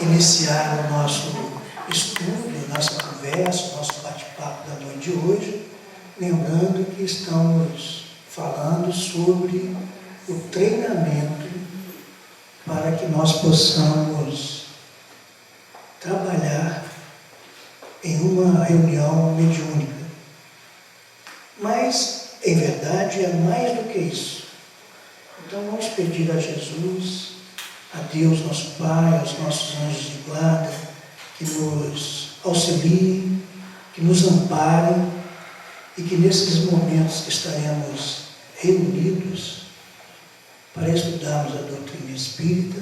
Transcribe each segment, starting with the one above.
iniciar o nosso estudo, nossa conversa, nosso bate-papo da noite de hoje, lembrando que estamos falando sobre o treinamento para que nós possamos trabalhar em uma reunião mediúnica. Mas, em verdade, é mais do que isso. Então vamos pedir a Jesus, a Deus nosso Pai, aos nossos anjos de guarda, que nos auxiliem, que nos amparem e que nesses momentos que estaremos reunidos para estudarmos a doutrina espírita,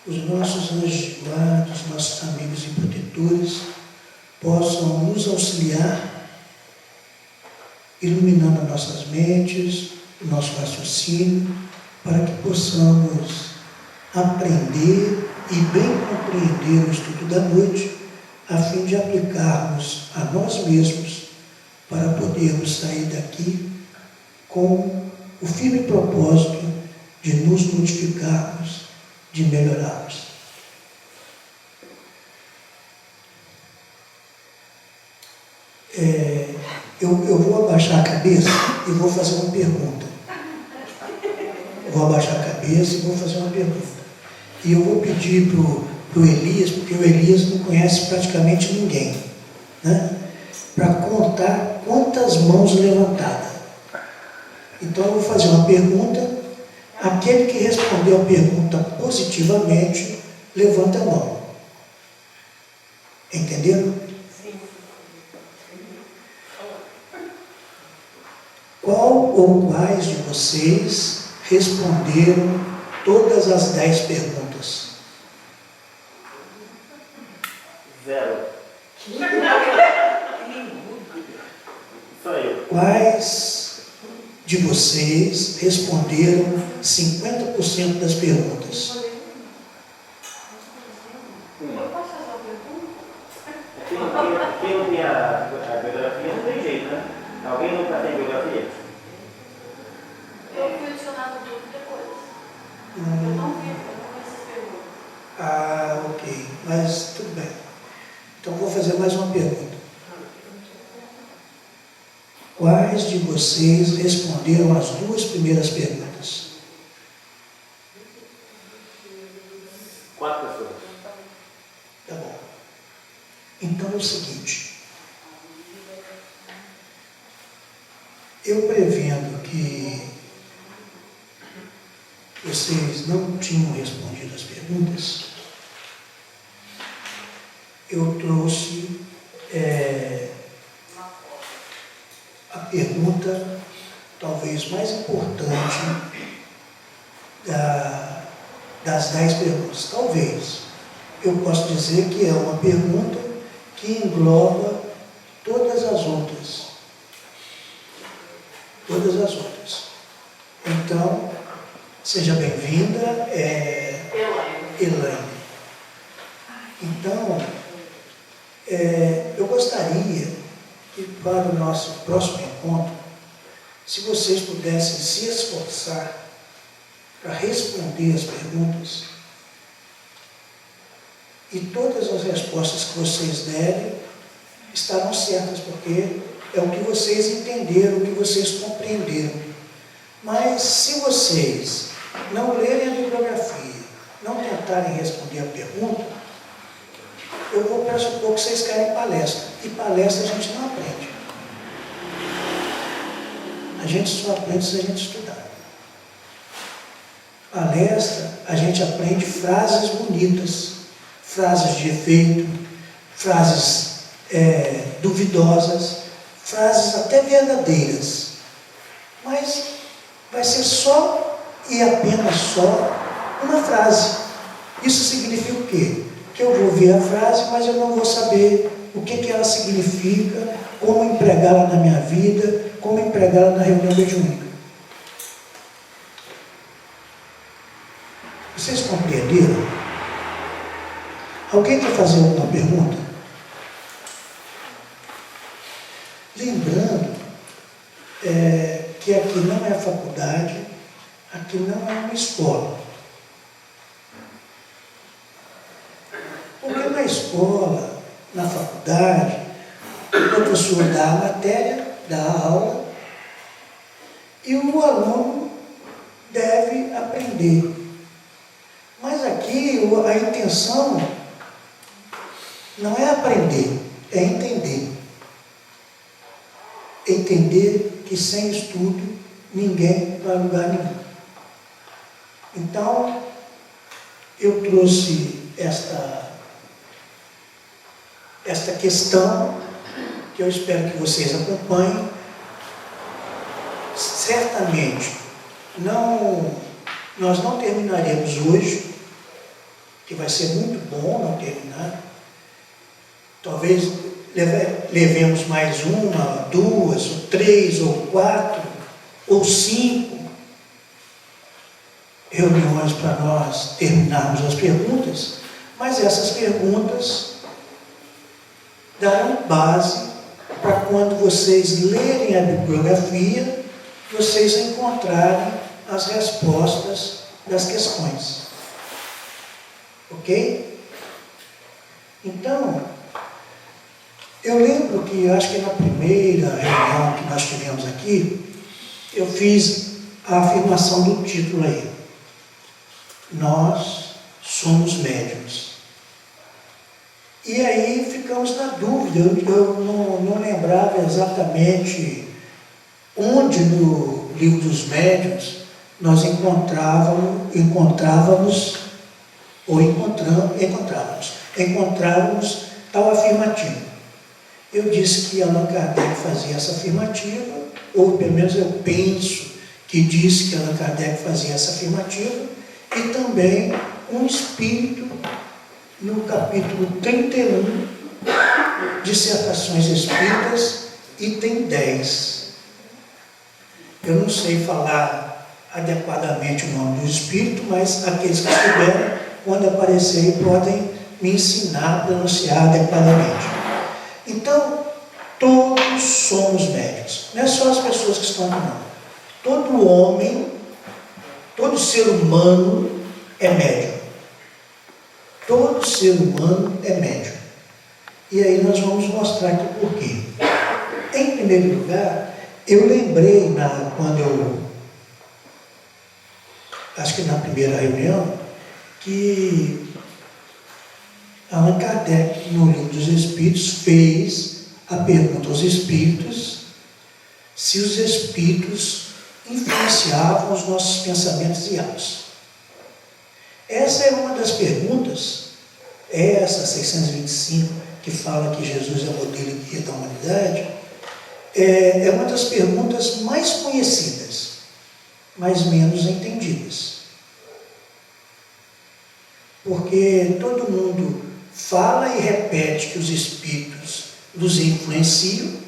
os nossos anjos de guarda, os nossos amigos e protetores possam nos auxiliar, iluminando nossas mentes, o nosso raciocínio, para que possamos aprender e bem compreender o estudo da noite, a fim de aplicarmos a nós mesmos para podermos sair daqui com o firme propósito de nos modificarmos, de melhorarmos. Eu vou abaixar a cabeça e vou fazer uma pergunta. Vou abaixar a cabeça e vou fazer uma pergunta. E eu vou pedir para o Elias, porque o Elias não conhece praticamente ninguém, né? Para contar quantas mãos levantadas. Então eu vou fazer uma pergunta. Aquele que respondeu a pergunta positivamente, levanta a mão. Entenderam? Qual ou quais de vocês responderam todas as 10 perguntas? 0. Só eu. Quais de vocês responderam 50% das perguntas? Quem não tem a biografia não tem jeito, né? Alguém nunca tem biografia? Eu fui adicionado no grupo depois. Eu não vi essas perguntas. Ah, ok. Mas tudo bem. Então vou fazer mais uma pergunta. Quais de vocês responderam as 2 primeiras perguntas? 4 pessoas. Tá bom. Então é o seguinte. Eu prevendo que vocês não tinham respondido as perguntas, eu trouxe a pergunta talvez mais importante das 10 perguntas. Talvez. Eu posso dizer que é uma pergunta que engloba todas as outras. Todas as outras. Então, seja bem-vinda, Elaine. Então, eu gostaria que para o nosso próximo encontro, se vocês pudessem se esforçar para responder as perguntas, e todas as respostas que vocês derem estarão certas, porque é o que vocês entenderam, o que vocês compreenderam. Mas se vocês não lerem a bibliografia, não tentarem responder a pergunta, eu vou pressupor que vocês querem palestra. E palestra a gente não aprende. A gente só aprende se a gente estudar. Palestra, a gente aprende frases bonitas, frases de efeito, frases duvidosas, frases até verdadeiras. Mas vai ser só e apenas só uma frase. Isso significa o quê? Que eu vou ouvir a frase, mas eu não vou saber o que ela significa, como empregá-la na minha vida, como empregá-la na reunião mediúnica. Vocês compreenderam? Alguém quer fazer alguma pergunta? Lembrando que aqui não é faculdade, aqui não é uma escola. escola, na faculdade, o professor dá a matéria, dá a aula, e o aluno deve aprender. Mas aqui a intenção não é aprender, é entender. Entender que sem estudo ninguém vai a lugar nenhum. Então, eu trouxe esta questão, que eu espero que vocês acompanhem. Certamente, nós não terminaremos hoje, que vai ser muito bom não terminar. Talvez levemos mais uma, duas, ou três, ou quatro, ou cinco reuniões para nós terminarmos as perguntas, mas essas perguntas darão base para quando vocês lerem a bibliografia, vocês encontrarem as respostas das questões. Ok? Então, eu lembro que, acho que na primeira reunião que nós tivemos aqui, eu fiz a afirmação do título aí. Nós somos médiuns. E aí ficamos na dúvida, eu não lembrava exatamente onde no livro dos médiuns nós encontrávamos tal afirmativa. Eu disse que Allan Kardec fazia essa afirmativa, ou pelo menos eu penso que disse que Allan Kardec fazia essa afirmativa, e também um espírito no capítulo 31, Dissertações Espíritas, item 10. Eu não sei falar adequadamente o nome do espírito, mas aqueles que estiverem, quando aparecer, podem me ensinar a pronunciar adequadamente. Então, todos somos médiuns. Não é só as pessoas que estão aqui, não. Todo homem, todo ser humano é médium. Todo ser humano é médium. E aí nós vamos mostrar aqui por quê. Em primeiro lugar, eu lembrei, acho que na primeira reunião, que Allan Kardec, no Livro dos Espíritos, fez a pergunta aos espíritos se os espíritos influenciavam os nossos pensamentos e atos. Essa é uma das perguntas, essa 625, que fala que Jesus é o modelo e guia da humanidade, é uma das perguntas mais conhecidas, mas menos entendidas. Porque todo mundo fala e repete que os espíritos nos influenciam,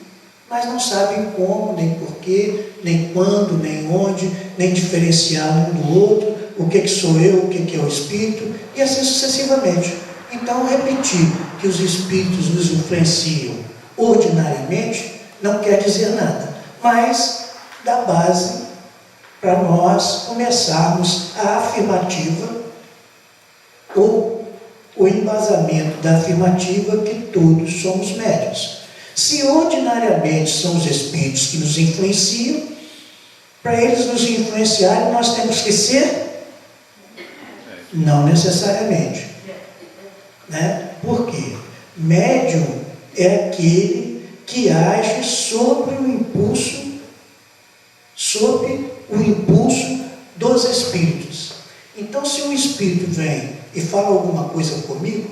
mas não sabem como, nem porquê, nem quando, nem onde, nem diferenciar um do outro, o que sou eu, o que é o espírito, e assim sucessivamente. Então, repetir que os espíritos nos influenciam ordinariamente não quer dizer nada, mas dá base para nós começarmos a afirmativa ou o embasamento da afirmativa que todos somos médiuns. Se ordinariamente são os espíritos que nos influenciam, para eles nos influenciarem, nós temos que ser? Não necessariamente. Né? Por quê? Médium é aquele que age sobre o impulso dos espíritos. Então, se um espírito vem e fala alguma coisa comigo,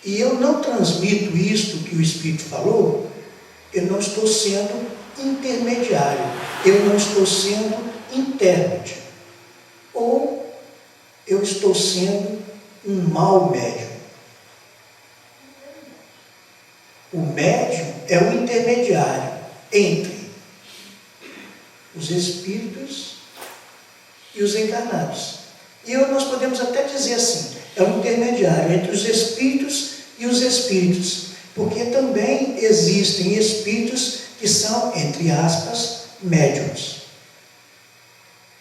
e eu não transmito isto que o espírito falou, eu não estou sendo intermediário, eu não estou sendo intérprete, ou eu estou sendo um mau médium. O médium é o intermediário entre os espíritos e os encarnados. E nós podemos até dizer assim, é um intermediário entre os espíritos e os espíritos, porque também existem espíritos que são, entre aspas, médiuns.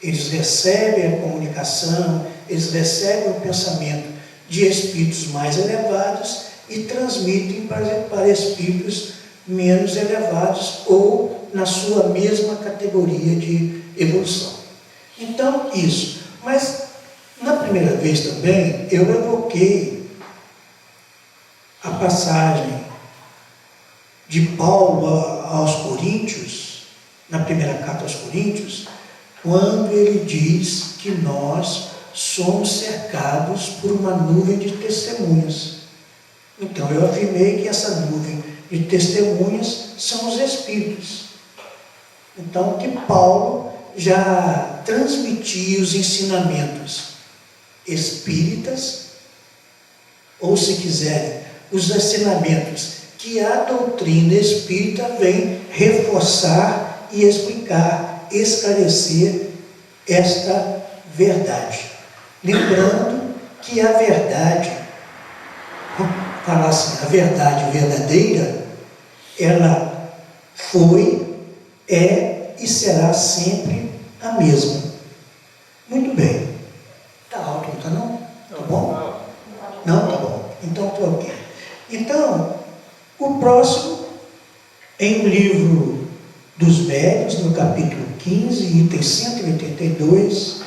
Eles recebem a comunicação, eles recebem o pensamento de espíritos mais elevados e transmitem para espíritos menos elevados ou na sua mesma categoria de evolução. Então, isso. Mas, na primeira vez também, eu evoquei a passagem de Paulo aos Coríntios, na primeira carta aos Coríntios, quando ele diz que nós somos cercados por uma nuvem de testemunhas. Então, eu afirmei que essa nuvem de testemunhas são os Espíritos. Então, que Paulo já transmitia os ensinamentos espíritas, ou se quiserem, os ensinamentos que a doutrina espírita vem reforçar e explicar, esclarecer esta verdade. Lembrando que a verdade, falar assim, a verdade verdadeira, ela foi, é e será sempre a mesma. Muito bem. Está alto, não está não? Tá bom? Não? Tá bom. Então, estou ok. Então, o próximo, em o livro dos Médiuns, no capítulo 15, item 182,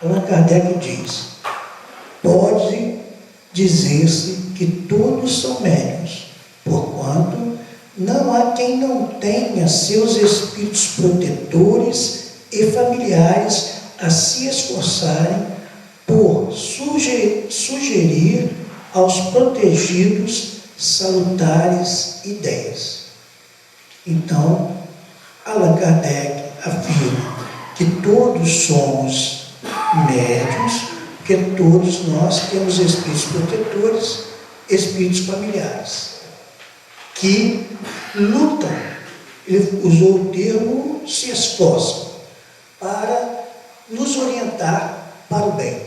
Allan Kardec diz: pode dizer-se que todos são médiuns, porquanto não há quem não tenha seus espíritos protetores e familiares a se esforçarem por sugerir aos protegidos salutares ideias. Então, Allan Kardec afirma que todos somos médiuns, porque todos nós temos espíritos protetores, espíritos familiares, que lutam, ele usou o termo, se esforçam, para nos orientar para o bem.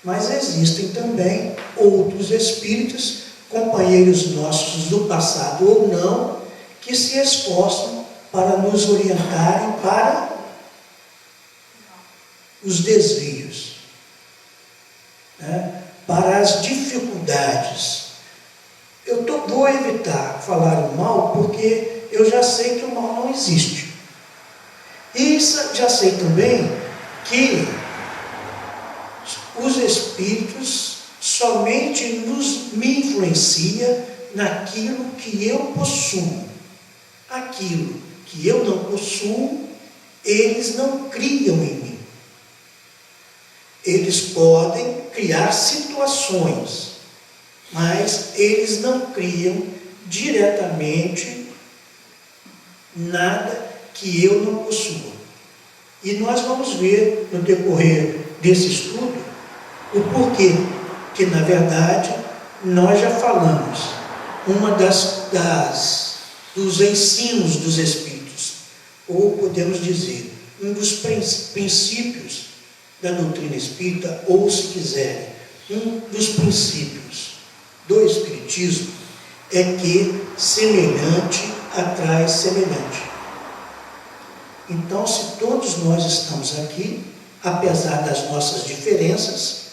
Mas existem também outros espíritos, companheiros nossos do passado ou não, que se esforçam para nos orientarem para os desvios, né? Para as dificuldades. Vou evitar falar o mal, porque eu já sei que o mal não existe. E já sei também que os espíritos somente me influencia naquilo que eu possuo. Aquilo que eu não possuo, eles não criam em mim. Eles podem criar situações, mas eles não criam diretamente nada que eu não possua. E nós vamos ver no decorrer desse estudo o porquê, que na verdade nós já falamos, uma dos ensinos dos Espíritos, ou podemos dizer, um dos princípios da doutrina espírita, ou se quiserem, um dos princípios do Espiritismo é que semelhante atrai semelhante. Então, se todos nós estamos aqui, apesar das nossas diferenças,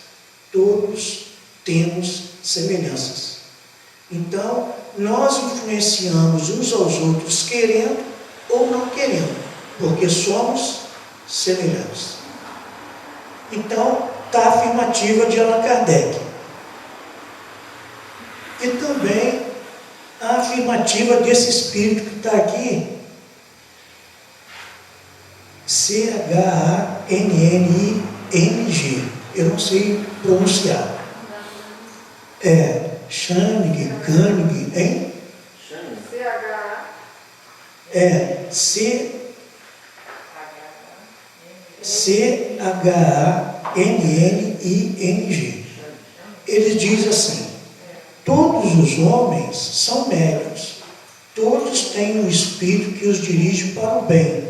todos temos semelhanças. Então, nós influenciamos uns aos outros, querendo ou não querendo, porque somos semelhantes. Então, está a afirmativa de Allan Kardec. E também a afirmativa desse espírito que está aqui, CHANNING, eu não sei pronunciar. Channing, Canning, hein? CHANNING. Ele diz assim: todos os homens são médiuns, todos têm um espírito que os dirige para o bem,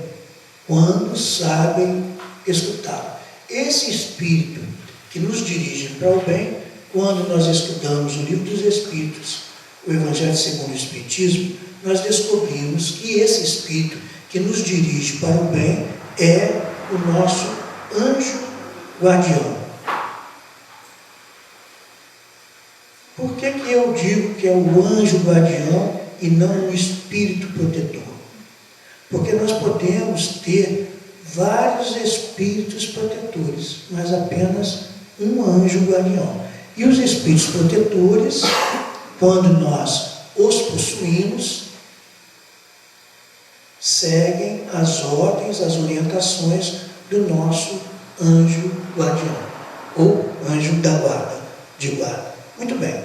quando sabem escutar. Esse espírito que nos dirige para o bem, quando nós estudamos o Livro dos Espíritos, o Evangelho segundo o Espiritismo, nós descobrimos que esse espírito que nos dirige para o bem é o nosso anjo guardião. eu digo que é o anjo guardião e não o espírito protetor? Porque nós podemos ter vários espíritos protetores, mas apenas um anjo guardião. E os espíritos protetores, quando nós os possuímos, seguem as ordens, as orientações do nosso anjo guardião, ou anjo da guarda, de guarda. Muito bem.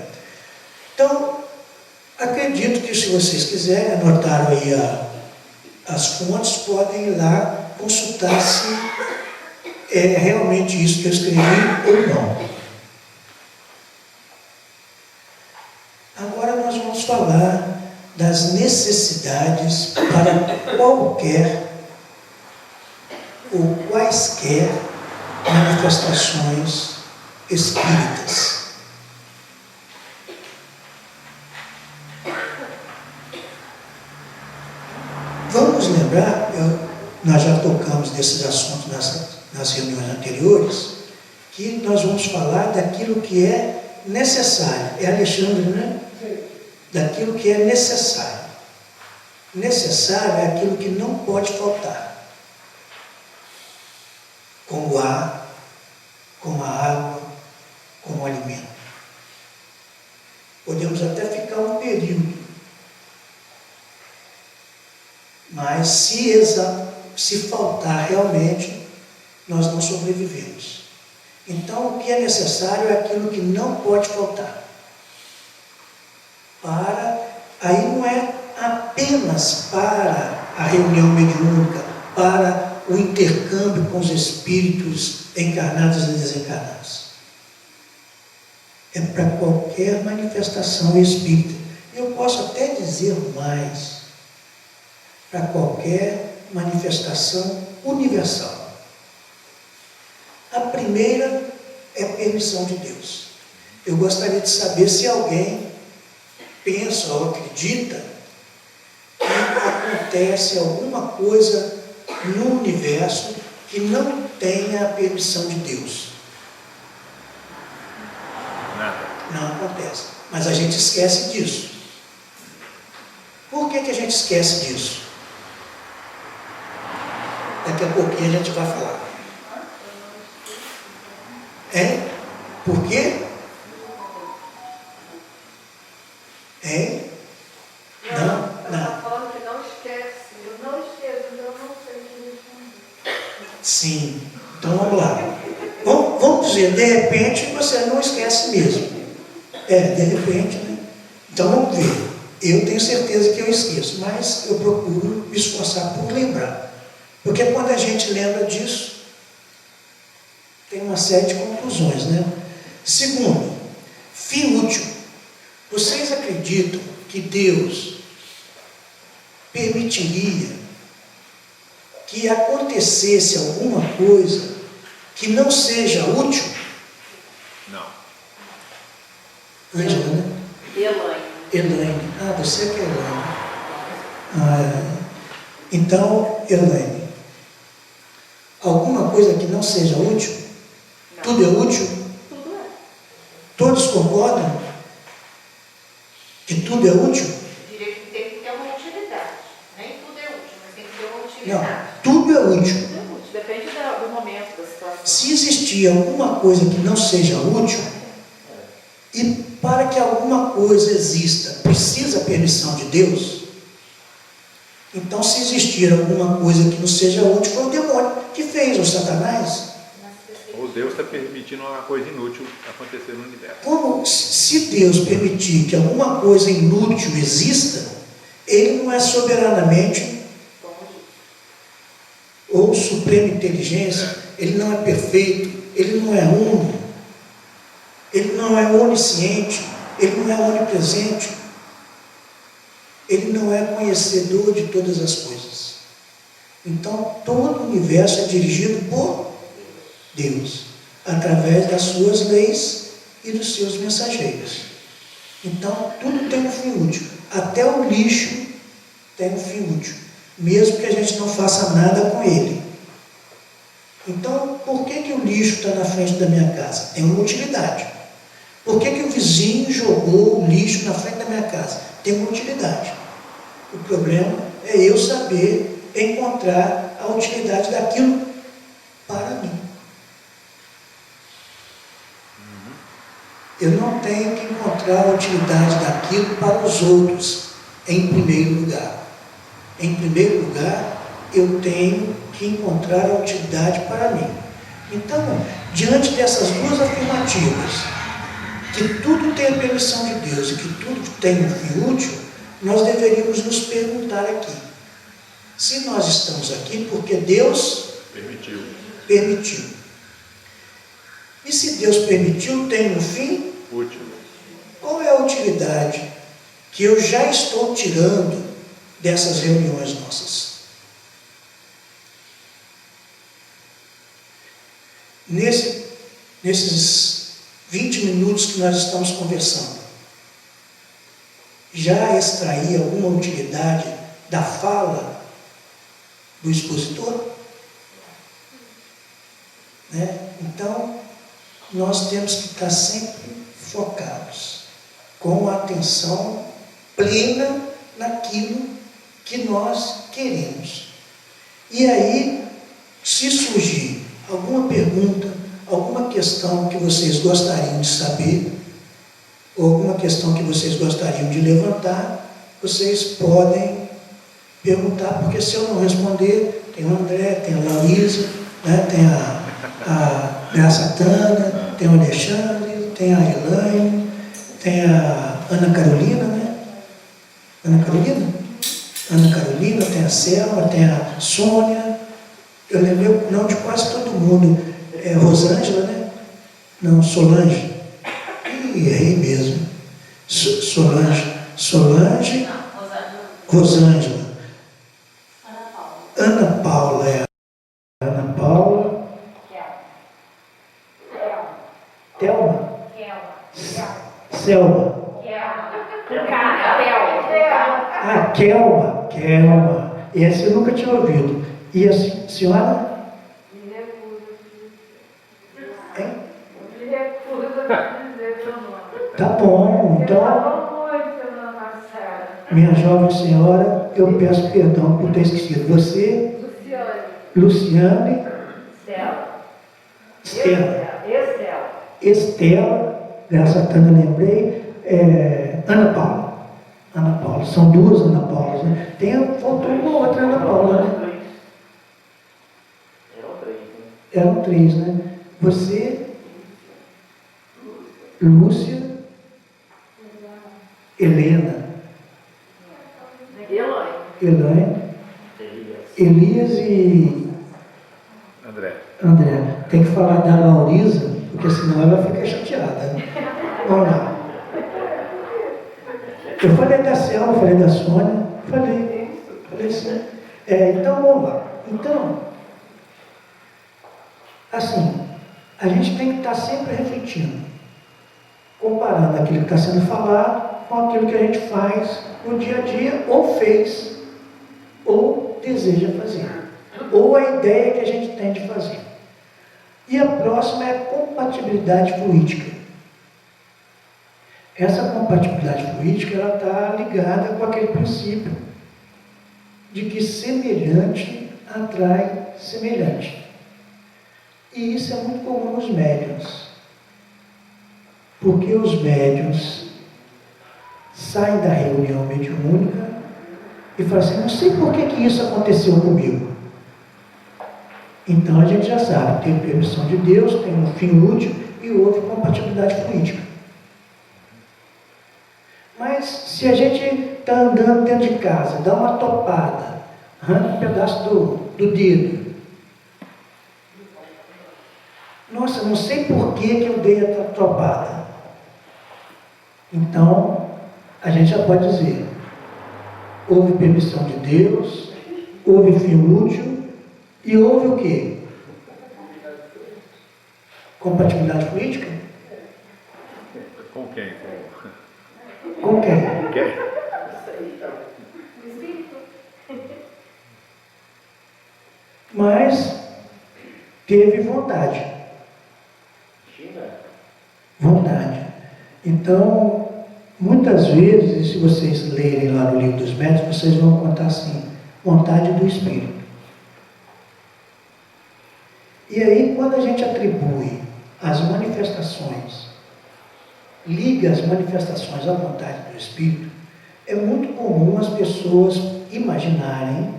Então, acredito que se vocês quiserem, anotaram aí as fontes, podem ir lá consultar se é realmente isso que eu escrevi ou não. Agora nós vamos falar das necessidades para qualquer ou quaisquer manifestações espíritas. Vamos lembrar, nós já tocamos desses assuntos nas reuniões anteriores, que nós vamos falar daquilo que é necessário. É Alexandre, né? Daquilo que é necessário. Necessário é aquilo que não pode faltar. Como o ar, como a água, como o alimento. Podemos até ficar um período, mas se faltar realmente, nós não sobrevivemos. Então, o que é necessário é aquilo que não pode faltar. Aí não é apenas para a reunião mediúnica, para o intercâmbio com os espíritos encarnados e desencarnados. É para qualquer manifestação espírita. Eu posso até dizer mais, para qualquer manifestação universal. A primeira é permissão de Deus. Eu gostaria de saber se alguém pensa ou acredita que acontece alguma coisa no universo que não tenha a permissão de Deus. Nada. Não acontece. Mas a gente esquece disso. Por que a gente esquece disso? Daqui a pouquinho a gente vai falar. Por quê? Não. Está falando que não esquece. Eu não esqueço, então eu não sei o que responder. Sim. Então vamos lá. Vamos dizer, de repente você não esquece mesmo. De repente, né? Então vamos ver. Eu tenho certeza que eu esqueço, mas eu procuro me esforçar por lembrar. Porque quando a gente lembra disso, tem uma série de conclusões, né? Segundo, fim útil. Vocês acreditam que Deus permitiria que acontecesse alguma coisa que não seja útil? Não. Ângela, né? Elaine. Você que é Elaine. Então, Elaine, alguma coisa que não seja útil? Não. Tudo é útil? Tudo é. Todos concordam que tudo é útil? Eu diria que tem que ter uma utilidade. Nem tudo é útil, mas tem que ter uma Não, utilidade. tudo é útil. Tudo é útil, depende do momento, da situação. Se existir alguma coisa que não seja útil, e para que alguma coisa exista, precisa a permissão de Deus, então se existir alguma coisa que não seja útil, foi o demônio que fez, o Satanás. Ou Deus está permitindo uma coisa inútil acontecer no universo. Como se Deus permitir que alguma coisa inútil exista, Ele não é soberanamente ou suprema inteligência, Ele não é perfeito, Ele não é uno, Ele não é onisciente, Ele não é onipresente, Ele não é conhecedor de todas as coisas. Então, todo o universo é dirigido por Deus, através das suas leis e dos seus mensageiros. Então, tudo tem um fim útil. Até o lixo tem um fim útil, mesmo que a gente não faça nada com ele. Então, por que o lixo está na frente da minha casa? Tem uma utilidade. Por que o vizinho jogou o lixo na frente da minha casa? Tem uma utilidade. O problema é eu saber encontrar a utilidade daquilo para mim. Eu não tenho que encontrar a utilidade daquilo para os outros, em primeiro lugar. Em primeiro lugar, eu tenho que encontrar a utilidade para mim. Então, diante dessas duas afirmativas, que tudo tem a permissão de Deus e que tudo tem um fim útil, nós deveríamos nos perguntar aqui: se nós estamos aqui porque Deus permitiu. E se Deus permitiu, tem um fim útil. Qual é a utilidade que eu já estou tirando dessas reuniões nossas? Nesses 20 minutos que nós estamos conversando, já extraí alguma utilidade da fala do expositor? Né? Então, nós temos que estar sempre focados, com a atenção plena naquilo que nós queremos. E aí, se surgir alguma pergunta, alguma questão que vocês gostariam de saber, ou alguma questão que vocês gostariam de levantar, vocês podem perguntar, porque se eu não responder, tem o André, tem a Laísa, né, tem a Graça Tana, tem o Alexandre, tem a Elaine, tem a Ana Carolina, né? Ana Carolina, tem a Selma, tem a Sônia, eu lembrei não de quase todo mundo, Rosângela, né? Não, Solange, errei mesmo, Solange, Rosângela, Ana Paula, Thelma, Selma, Kelma, essa eu nunca tinha ouvido. E a senhora? Hein? Tá bom, então, minha jovem senhora, eu peço perdão por ter esquecido. Você? Luciane. Estela, graças a Tânia lembrei, Ana Paula, são duas Ana Paulas, né? Faltou uma outra Ana Paula, né? Eram três, né? Você, Lúcia, Helena, Elaine, Elias e André. Tem que falar da Laurisa, porque senão ela fica chateada, né? Vamos lá. Eu falei da Selma, falei da Sônia, falei sim. Então, vamos lá. Então, assim, a gente tem que estar sempre refletindo, comparando aquilo que está sendo falado com aquilo que a gente faz no dia a dia, ou fez, ou deseja fazer, ou a ideia que a gente tem de fazer. E a próxima é a compatibilidade fluídica. Essa compatibilidade fluídica, ela está ligada com aquele princípio de que semelhante atrai semelhante. E isso é muito comum nos médiuns. Porque os médiuns saem da reunião mediúnica e falam assim: não sei por que isso aconteceu comigo. Então a gente já sabe, tem permissão de Deus, tem um fim útil e houve compatibilidade fluídica. Mas se a gente está andando dentro de casa, dá uma topada, arranca um pedaço do dedo. Nossa, não sei por que eu dei a topada. Então, a gente já pode dizer: houve permissão de Deus, houve fim útil e houve o quê? Compatibilidade fluídica? Com quem? Com quem? Mas teve vontade. Então, muitas vezes, se vocês lerem lá no livro dos médiuns, vocês vão contar assim, vontade do Espírito. E aí, quando a gente atribui as manifestações, liga as manifestações à vontade do Espírito, é muito comum as pessoas imaginarem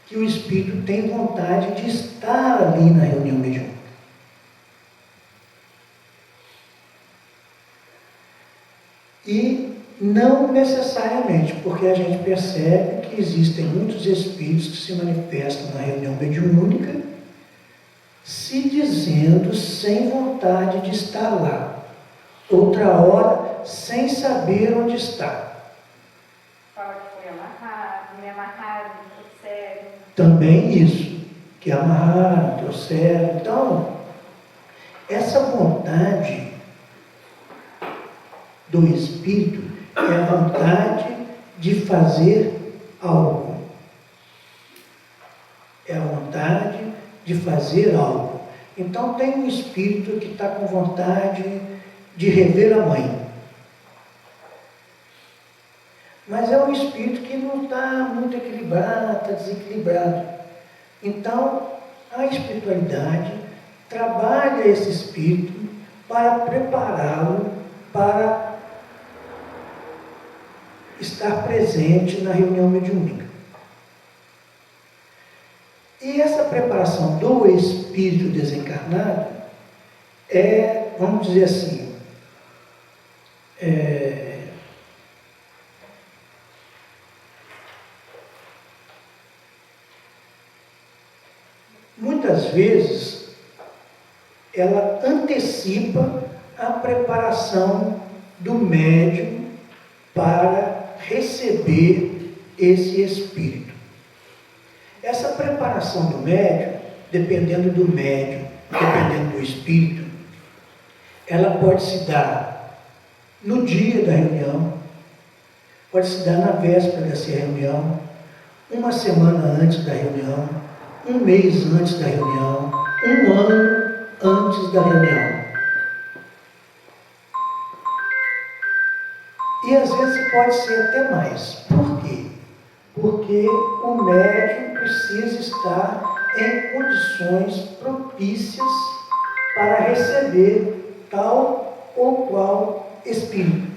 que o Espírito tem vontade de estar ali na reunião mediúnica. E não necessariamente, porque a gente percebe que existem muitos espíritos que se manifestam na reunião mediúnica, se dizendo sem vontade de estar lá. Outra hora, sem saber onde está. Fala que me amarraram, me trouxeram. Também isso, que amarraram, trouxeram. Então, essa vontade do Espírito é a vontade de fazer algo. É a vontade de fazer algo. Então, tem um Espírito que está com vontade de rever a mãe. Mas é um espírito que não está muito equilibrado, está desequilibrado. Então, a espiritualidade trabalha esse espírito para prepará-lo para estar presente na reunião mediúnica. E essa preparação do espírito desencarnado é, vamos dizer assim, muitas vezes ela antecipa a preparação do médium para receber esse espírito. Essa preparação do médium, dependendo do médium, dependendo do espírito, ela pode se dar no dia da reunião, pode se dar na véspera dessa reunião, uma semana antes da reunião, um mês antes da reunião, um ano antes da reunião. E às vezes pode ser até mais. Por quê? Porque o médium precisa estar em condições propícias para receber tal ou qual espírito.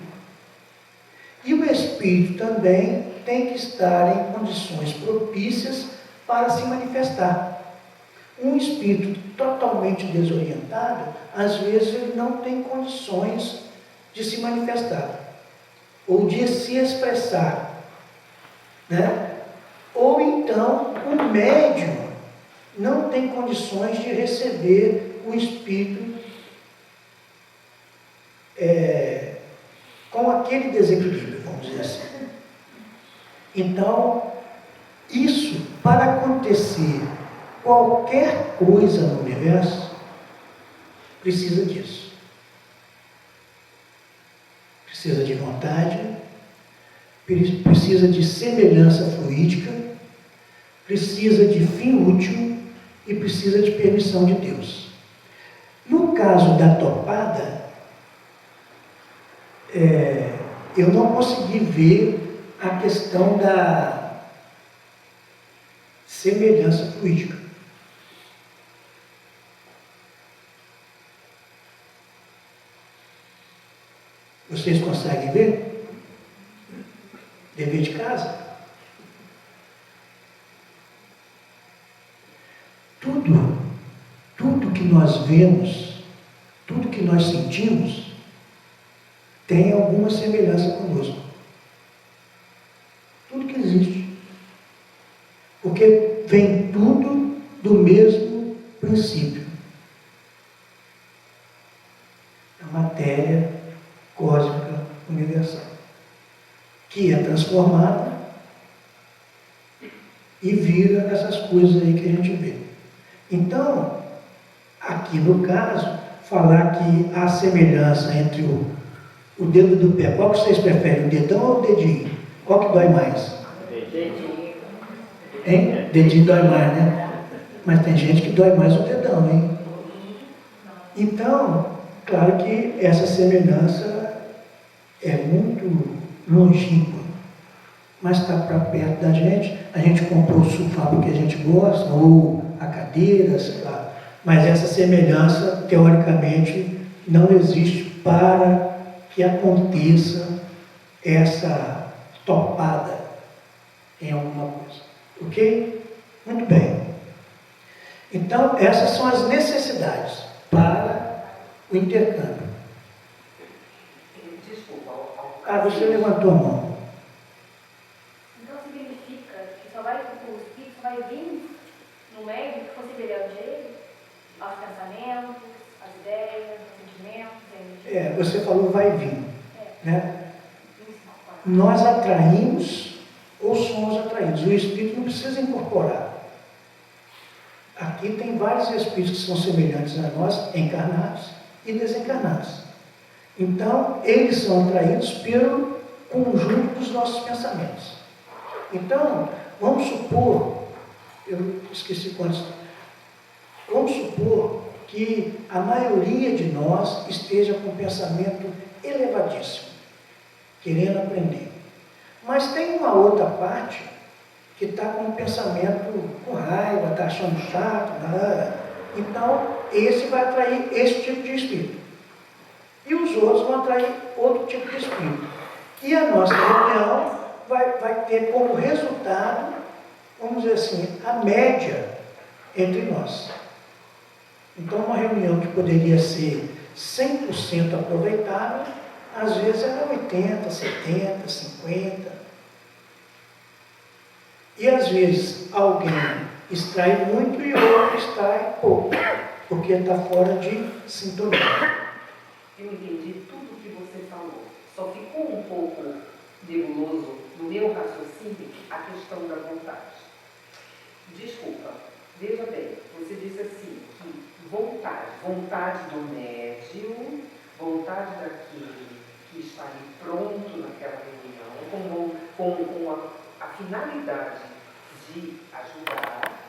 E o espírito também tem que estar em condições propícias para se manifestar. Um espírito totalmente desorientado, às vezes ele não tem condições de se manifestar, ou de se expressar, né? Ou então o médium não tem condições de receber o espírito com aquele desequilíbrio, vamos dizer assim. Então, isso, para acontecer qualquer coisa no universo, precisa disso. Precisa de vontade, precisa de semelhança fluídica, precisa de fim útil e precisa de permissão de Deus. No caso da topada, eu não consegui ver a questão da semelhança fluídica. Vocês conseguem ver? Dever de casa? Tudo que nós vemos, tudo que nós sentimos, tem alguma semelhança conosco. Tudo que existe. Porque vem tudo do mesmo princípio. A matéria cósmica universal, que é transformada e vira essas coisas aí que a gente vê. Então, aqui no caso, falar que há semelhança entre o dedo do pé, qual que vocês preferem, o dedão ou o dedinho? Qual que dói mais? Dedinho. Hein? Dedinho dói mais, né? Mas tem gente que dói mais o dedão, hein? Então, claro que essa semelhança é muito longínqua, mas está para perto da gente. A gente comprou o sofá porque a gente gosta, ou a cadeira, sei lá. Mas essa semelhança, teoricamente, não existe para que aconteça essa topada em alguma coisa. Ok? Muito bem. Então, essas são as necessidades para o intercâmbio. Desculpa, Você levantou a mão. Então significa que o Espírito só vai vir no meio que você diante ele, aos pensamentos, às ideias, aos sentimentos, a energia. Você falou vai vir. Né? Nós atraímos ou somos atraídos. O Espírito não precisa incorporar. Aqui tem vários Espíritos que são semelhantes a nós, encarnados e desencarnados. Então, eles são atraídos pelo conjunto dos nossos pensamentos. Então, vamos supor, eu esqueci quantos, vamos supor que a maioria de nós esteja com um pensamento elevadíssimo, querendo aprender. Mas tem uma outra parte que está com um pensamento com raiva, está achando chato, então esse vai atrair esse tipo de espírito. E os outros vão atrair outro tipo de espírito. E a nossa reunião vai ter como resultado, vamos dizer assim, a média entre nós. Então, uma reunião que poderia ser 100% aproveitável, às vezes era 80%, 70%, 50%. E às vezes alguém extrai muito e o outro extrai pouco, porque está fora de sintonia. Eu entendi tudo o que você falou. Só ficou um pouco nebuloso no meu raciocínio a questão da vontade. Desculpa, veja bem, você disse assim, que vontade do médium, vontade daquele que está ali pronto naquela reunião, com a finalidade de ajudar.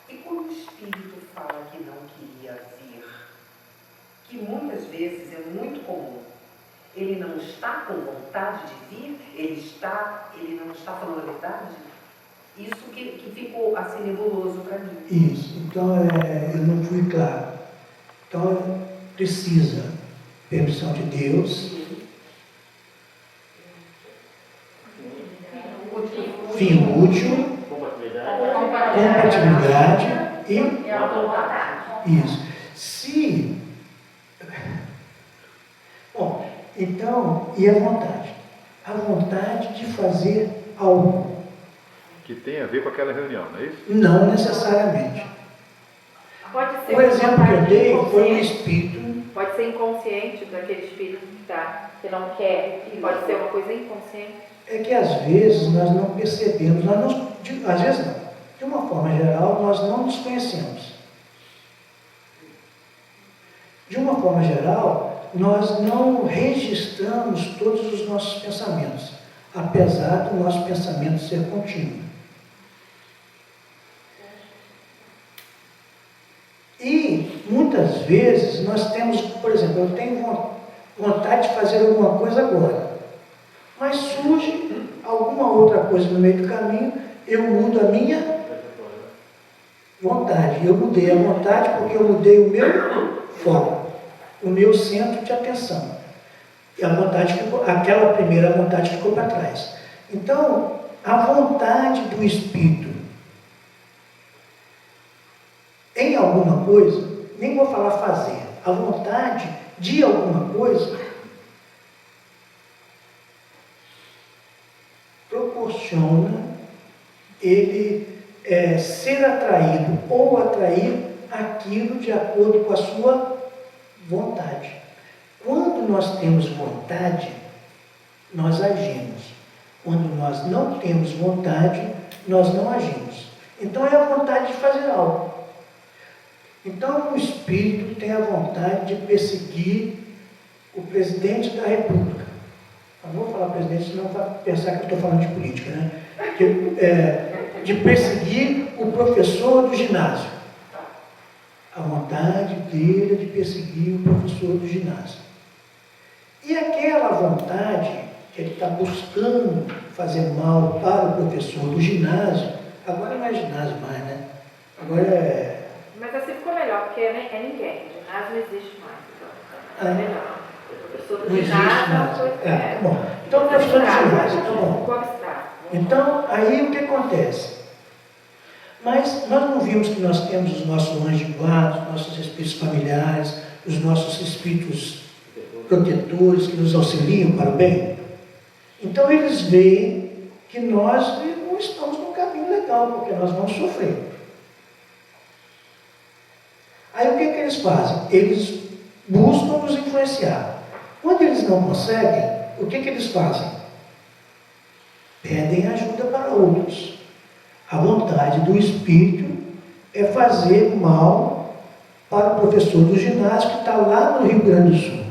E quando o Espírito fala que não queria vir, que muitas vezes é muito comum, ele não está com vontade de vir, ele não está falando a verdade, isso que ficou assim nebuloso para mim. Isso, então eu não fui claro. Então precisa permissão de Deus, fim útil, compatibilidade e a vontade. isso. Bom, então, e a vontade? A vontade de fazer algo. Que tem a ver com aquela reunião, não é isso? Não necessariamente. Pode ser O exemplo que eu dei foi o inconsciente. espírito. Pode ser inconsciente daquele espírito que não quer. Pode ser uma coisa inconsciente. É que às vezes nós não percebemos, às vezes não. De uma forma geral, nós não nos conhecemos. De uma forma geral, nós não registramos todos os nossos pensamentos, apesar do nosso pensamento ser contínuo. E muitas vezes nós temos, por exemplo, eu tenho vontade de fazer alguma coisa agora, mas surge alguma outra coisa no meio do caminho, eu mudo a minha vontade. Eu mudei a vontade porque eu mudei o meu foco, o meu centro de atenção. E a vontade aquela primeira vontade ficou para trás. Então, a vontade do Espírito em alguma coisa, nem vou falar fazer, a vontade de alguma coisa proporciona ele ser atraído ou atrair aquilo de acordo com a sua vontade. Quando nós temos vontade, nós agimos. Quando nós não temos vontade, nós não agimos. Então é a vontade de fazer algo. Então o Espírito tem a vontade de perseguir o presidente da República. Eu não vou falar presidente, senão vai pensar que eu estou falando de política, né? De perseguir o professor do ginásio. A vontade dele é de perseguir o professor do ginásio. E aquela vontade que ele está buscando fazer mal para o professor do ginásio, agora não é ginásio mais, né? Agora é... Mas assim ficou melhor, porque é ninguém. Ginásio não existe mais. Então, é melhor. O professor do Não existe ginásio é uma mais. coisa. Tá bom. Então, o professor do ginásio, tá bom. Ficou abstrato. Então, aí o que acontece? Mas nós não vimos que nós temos os nossos anjos de guarda, os nossos espíritos familiares, os nossos espíritos protetores que nos auxiliam para o bem? Então eles veem que nós não estamos no caminho legal, porque nós vamos sofrer. Aí o que eles fazem? Eles buscam nos influenciar. Quando eles não conseguem, o que eles fazem? Pedem ajuda para outros. A vontade do espírito é fazer mal para o professor do ginásio que está lá no Rio Grande do Sul.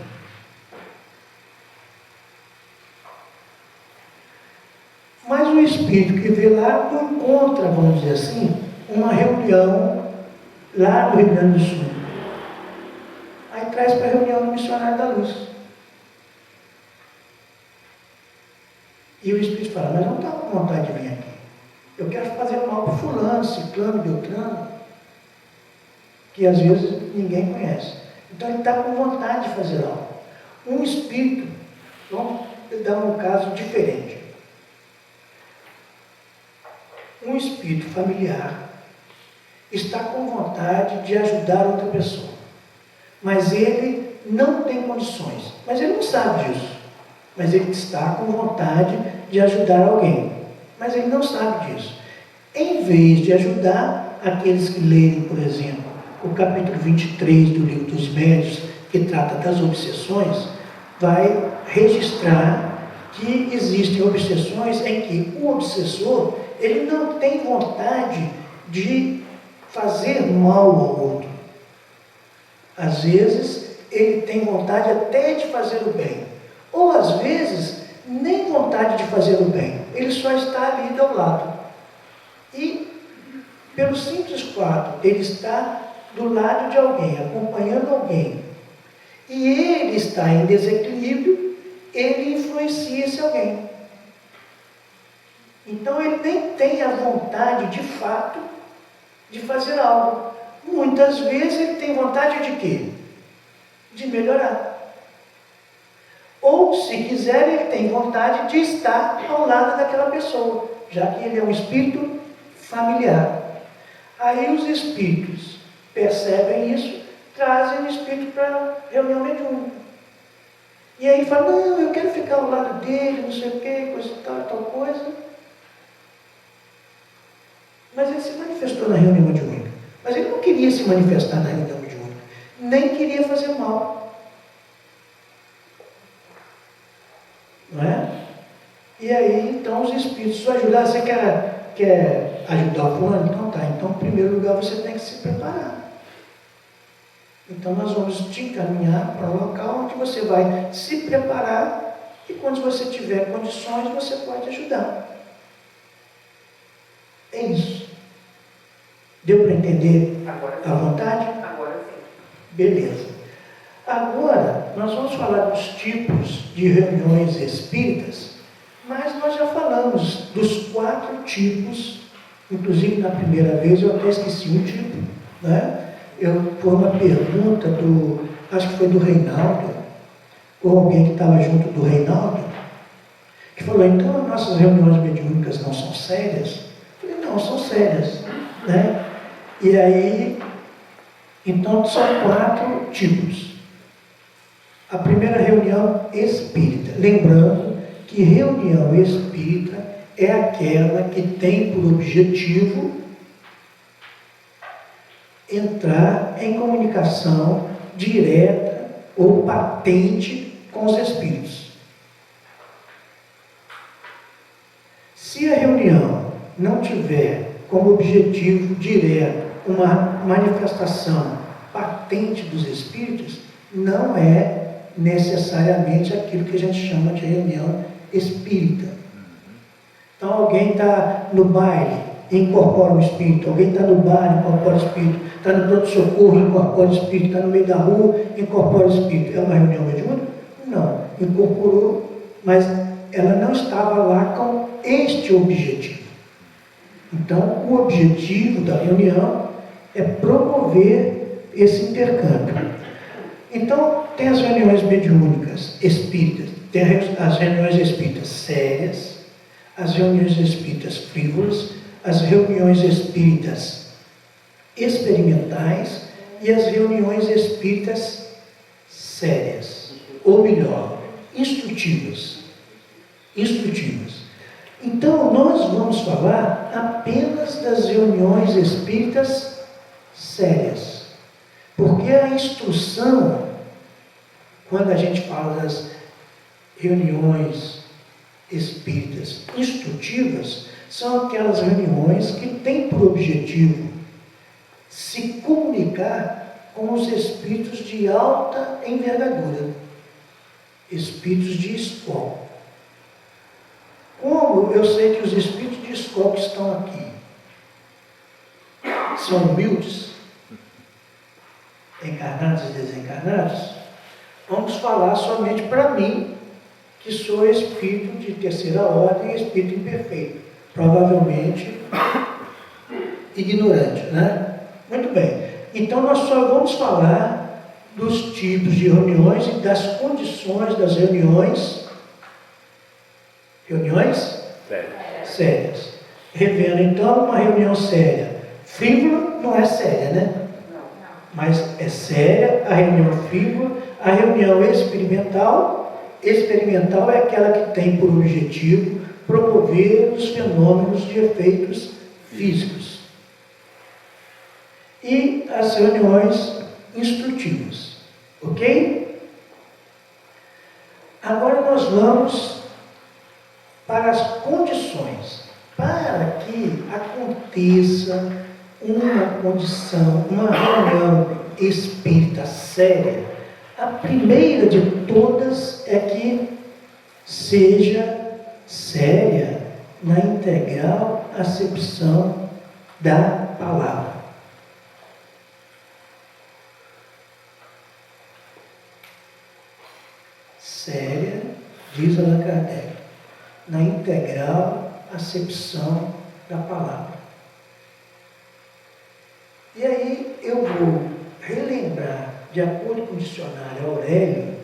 Mas o espírito que vê lá não encontra, vamos dizer assim, uma reunião lá no Rio Grande do Sul. Aí traz para a reunião do Missionário da Luz. E o espírito fala, mas não está com vontade de vir aqui. Eu quero fazer mal para fulano, ciclano, beltrano, que às vezes ninguém conhece. Então ele está com vontade de fazer algo. Um espírito, vamos dar um caso diferente. Um espírito familiar está com vontade de ajudar outra pessoa, mas ele não tem condições, mas ele não sabe disso, mas ele está com vontade de ajudar alguém, mas ele não sabe disso. Em vez de ajudar aqueles que lerem, por exemplo, o capítulo 23 do Livro dos Médiuns, que trata das obsessões, vai registrar que existem obsessões em que o obsessor ele não tem vontade de fazer mal ao outro. Às vezes, ele tem vontade até de fazer o bem. Ou, às vezes, nem vontade de fazer o bem. Ele só está ali ao lado. E, pelo simples fato, ele está do lado de alguém, acompanhando alguém. E ele está em desequilíbrio, ele influencia esse alguém. Então ele nem tem a vontade, de fato, de fazer algo. Muitas vezes ele tem vontade de quê? De melhorar. Ou, se quiser, ele tem vontade de estar ao lado daquela pessoa, já que ele é um espírito familiar. Aí os espíritos percebem isso, trazem o espírito para a reunião mediúnica. E aí fala, não, eu quero ficar ao lado dele, não sei o quê, coisa tal coisa. Mas ele se manifestou na reunião mediúnica. Mas ele não queria se manifestar na reunião mediúnica. Nem queria fazer mal. Não é? E aí, então, os espíritos só ajudaram. Você quer ajudar o fulano? Então tá. Então, em primeiro lugar, você tem que se preparar. Então, nós vamos te encaminhar para um local onde você vai se preparar e quando você tiver condições, você pode ajudar. É isso. Deu para entender Agora a vontade? Agora sim. Beleza. Agora, nós vamos falar dos tipos de reuniões espíritas, mas nós já falamos dos 4 tipos, inclusive na primeira vez eu até esqueci um tipo, né? Foi uma pergunta acho que foi do Reinaldo, ou alguém que estava junto do Reinaldo, que falou, então as nossas reuniões mediúnicas não são sérias? Eu falei, não, são sérias, né? E aí, então são 4 tipos. A primeira reunião espírita, lembrando que reunião espírita é aquela que tem por objetivo entrar em comunicação direta ou patente com os espíritos. Se a reunião não tiver como objetivo direto uma manifestação patente dos espíritos, não é necessariamente aquilo que a gente chama de reunião espírita. Então alguém está no baile, incorpora o espírito, alguém está no bar, incorpora o espírito, está no pronto-socorro, incorpora o espírito, está no meio da rua, incorpora o espírito. É uma reunião mediúnica? Não. incorporou, mas ela não estava lá com este objetivo. Então, o objetivo da reunião é promover esse intercâmbio. Então, tem as reuniões mediúnicas espíritas, tem as reuniões espíritas sérias, as reuniões espíritas frívolas, as reuniões espíritas experimentais e as reuniões espíritas sérias, ou melhor, instrutivas. Então, nós vamos falar apenas das reuniões espíritas sérias, porque a instrução, quando a gente fala das reuniões espíritas instrutivas, são aquelas reuniões que têm por objetivo se comunicar com os espíritos de alta envergadura, espíritos de escola. Como eu sei que os espíritos de escola que estão aqui são humildes, encarnados e desencarnados, vamos falar somente para mim, que sou espírito de terceira ordem e espírito imperfeito, provavelmente ignorante, né? Muito bem. Então nós só vamos falar dos tipos de reuniões e das condições das reuniões sérias. Revendo então uma reunião séria. Frívola não é séria, né? Mas é séria a reunião frívola. A reunião experimental é aquela que tem por objetivo promover os fenômenos de efeitos físicos. E as reuniões instrutivas. Ok? Agora nós vamos para as condições. Para que aconteça uma condição, uma reunião espírita séria, a primeira de todas é que seja séria na integral acepção da palavra. Séria, diz Allan Kardec, na integral acepção da palavra. E aí eu vou relembrar, de acordo com o dicionário Aurélio,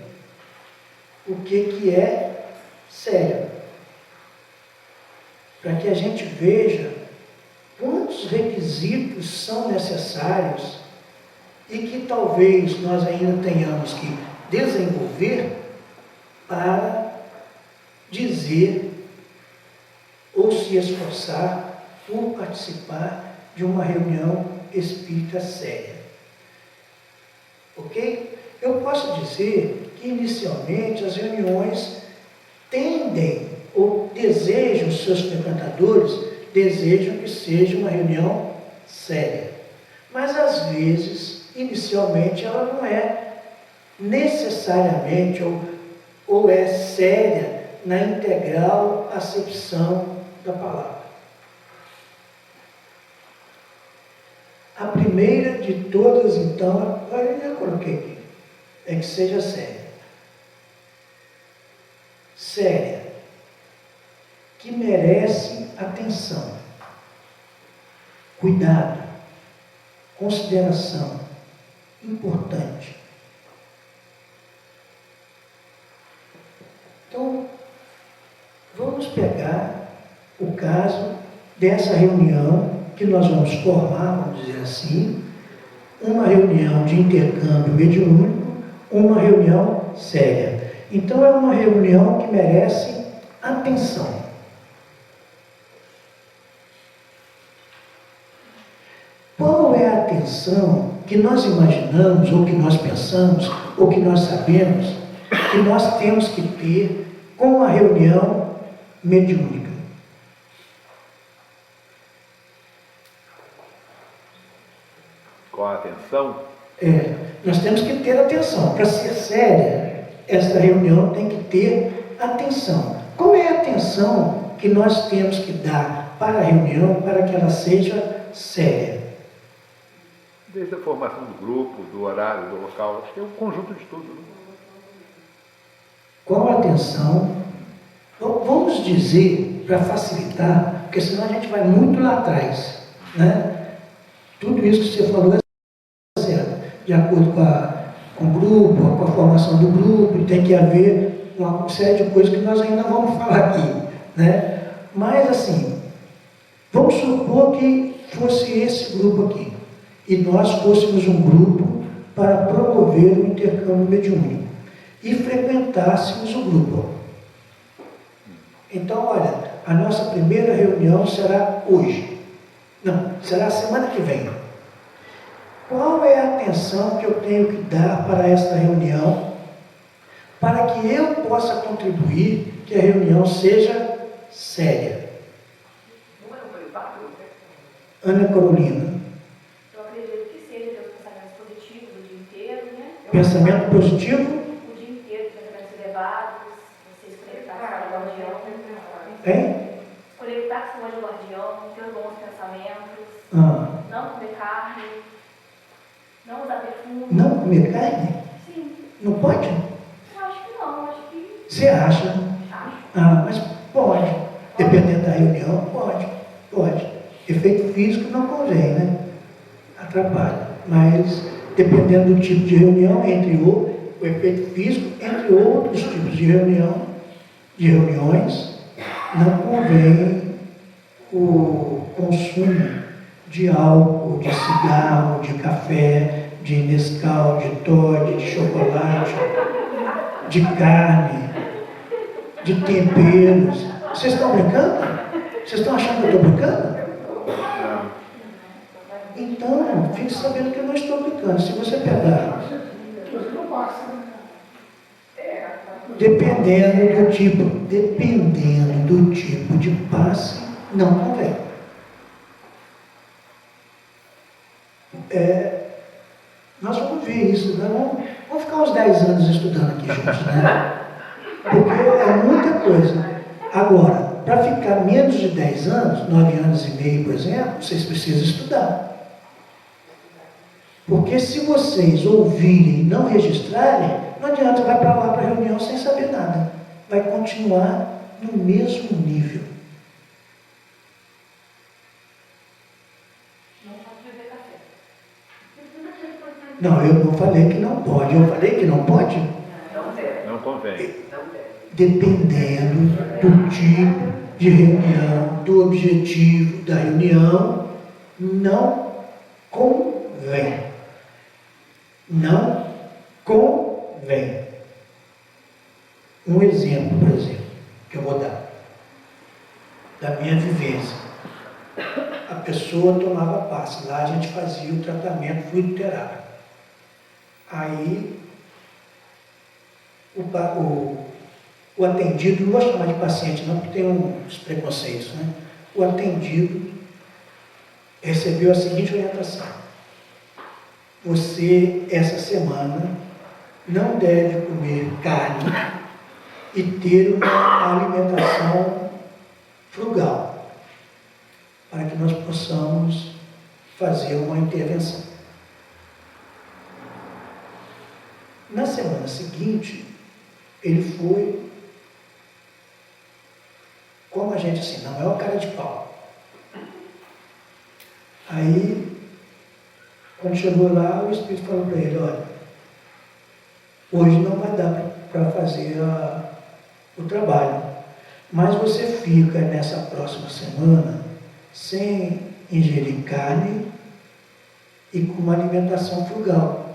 o que é sério, para que a gente veja quantos requisitos são necessários e que talvez nós ainda tenhamos que desenvolver para dizer ou se esforçar por participar de uma reunião espírita séria. Ok? Eu posso dizer que inicialmente as reuniões tendem ou desejam, os seus frequentadores desejam que seja uma reunião séria. Mas às vezes, inicialmente, ela não é necessariamente ou é séria na integral acepção da palavra. A primeira de todas, então, agora eu já coloquei aqui, é que seja séria. Séria, que merece atenção, cuidado, consideração, importante. Então, vamos pegar o caso dessa reunião que nós vamos formar, vamos dizer assim, uma reunião de intercâmbio mediúnico, uma reunião séria. Então, é uma reunião que merece atenção. Qual é a atenção que nós imaginamos, ou que nós pensamos, ou que nós sabemos que nós temos que ter com uma reunião mediúnica? Com a atenção? Nós temos que ter atenção. Para ser séria, essa reunião tem que ter atenção. Qual é a atenção que nós temos que dar para a reunião para que ela seja séria? Desde a formação do grupo, do horário, do local, acho que é um conjunto de tudo. Né? qual a atenção, vamos dizer, para facilitar, porque senão a gente vai muito lá atrás, né? Tudo isso que você falou é certo, de acordo com o grupo, com a formação do grupo, tem que haver uma série de coisas que nós ainda vamos falar aqui, né? Mas assim, vamos supor que fosse esse grupo aqui, e nós fôssemos um grupo para promover o intercâmbio mediúnico, e frequentássemos o grupo. Então, olha, a nossa primeira reunião será hoje. Não, será a semana que vem. Qual é a atenção que eu tenho que dar para esta reunião, para que eu possa contribuir, que a reunião seja séria? Não é um privado? Ana Carolina. Eu acredito que seja ter os pensamentos positivos o dia inteiro, né? Pensamento positivo? O dia inteiro, pensamentos elevados, você se conectar com o guardião. Hein? Conectar com o anjo guardião, ter os bons pensamentos, não comer carne, não usar perfume. Não comer carne? Sim, Não pode? eu acho que não, acho que Você acha? acho. Mas pode. Dependendo da reunião, pode. Efeito físico não convém, né? Atrapalha. Mas, dependendo do tipo de reunião, entre o efeito físico, entre outros tipos de reuniões, não convém o consumo de álcool, de cigarro, de café, de Nescau, de Toddy, de chocolate, de carne, de temperos. Vocês estão brincando? Vocês estão achando que eu estou brincando? Então, fique sabendo que eu não estou brincando. Se você pegar, dependendo do tipo de passe, não convém. Nós vamos ver isso, né? Vamos ficar uns 10 anos estudando aqui juntos, né? Porque é muita coisa. Agora, para ficar menos de 10 anos, 9 anos e meio, por exemplo, vocês precisam estudar. Porque se vocês ouvirem e não registrarem, não adianta vai para lá para a reunião sem saber nada. Vai continuar no mesmo nível. Não pode beber café. Não, eu não falei que não pode. Eu falei que não pode? Não deve. Não convém. Não deve. Dependendo do tipo de reunião, do objetivo da reunião, não convém. Não convém. Um exemplo, por exemplo, que eu vou dar, da minha vivência. A pessoa tomava passe, lá a gente fazia o tratamento fluidoterápico. Aí, o atendido, não vou chamar de paciente não, porque tem uns preconceitos, né? O atendido recebeu a seguinte orientação: você, essa semana, não deve comer carne e ter uma alimentação frugal, para que nós possamos fazer uma intervenção. Na semana seguinte, ele foi, como a gente assim, não é o cara de pau. Aí, quando chegou lá, o Espírito falou para ele: olha, hoje não vai dar para fazer o trabalho, mas você fica nessa próxima semana sem ingerir carne e com uma alimentação frugal,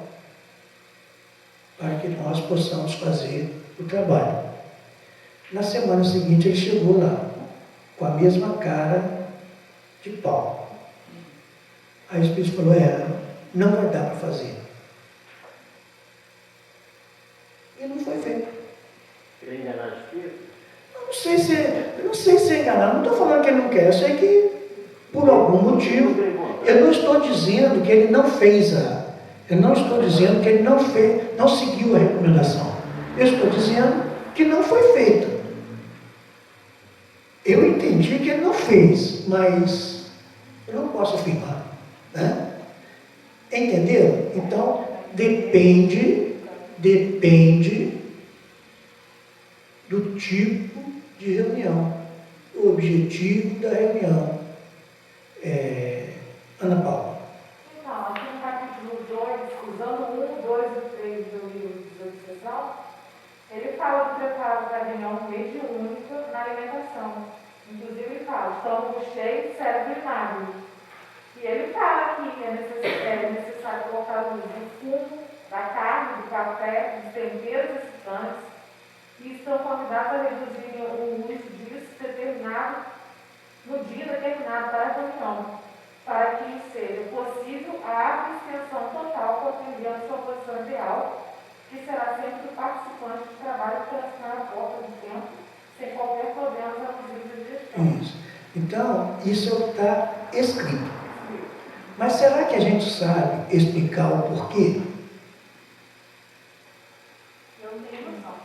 para que nós possamos fazer o trabalho. Na semana seguinte ele chegou lá, com a mesma cara de pau. Aí o Espírito falou: não vai dar para fazer. E não foi feito. Queria enganar o espírito? Não sei se é enganar, não estou falando que ele não quer, eu sei que por algum motivo, eu não estou dizendo que ele não fez eu não estou dizendo que ele não seguiu a recomendação. Eu estou dizendo que não foi feito. Eu entendi que ele não fez, mas eu não posso afirmar, né? Entendeu? Então, depende do tipo de reunião, o objetivo da reunião. Ana Paula. Então, aqui no capítulo 2, usando 1, 2 e 3 do livro de obsessão, ele fala do preparo para a reunião mediúnica na alimentação. Inclusive ele fala, estômago cheio, cérebro magro. E ele fala aqui que é necessário colocar o fumo da carne, do café, dos temperos excitantes, e estão convidados a reduzirem o uso disso no dia determinado para a reunião, para que seja possível a abstenção total compreendendo sua posição ideal, que será sempre do participante do trabalho transitar a porta do tempo, sem qualquer problema abusivo de gestão. Isso. Então, isso está escrito. Mas será que a gente sabe explicar o porquê? Eu não tenho noção.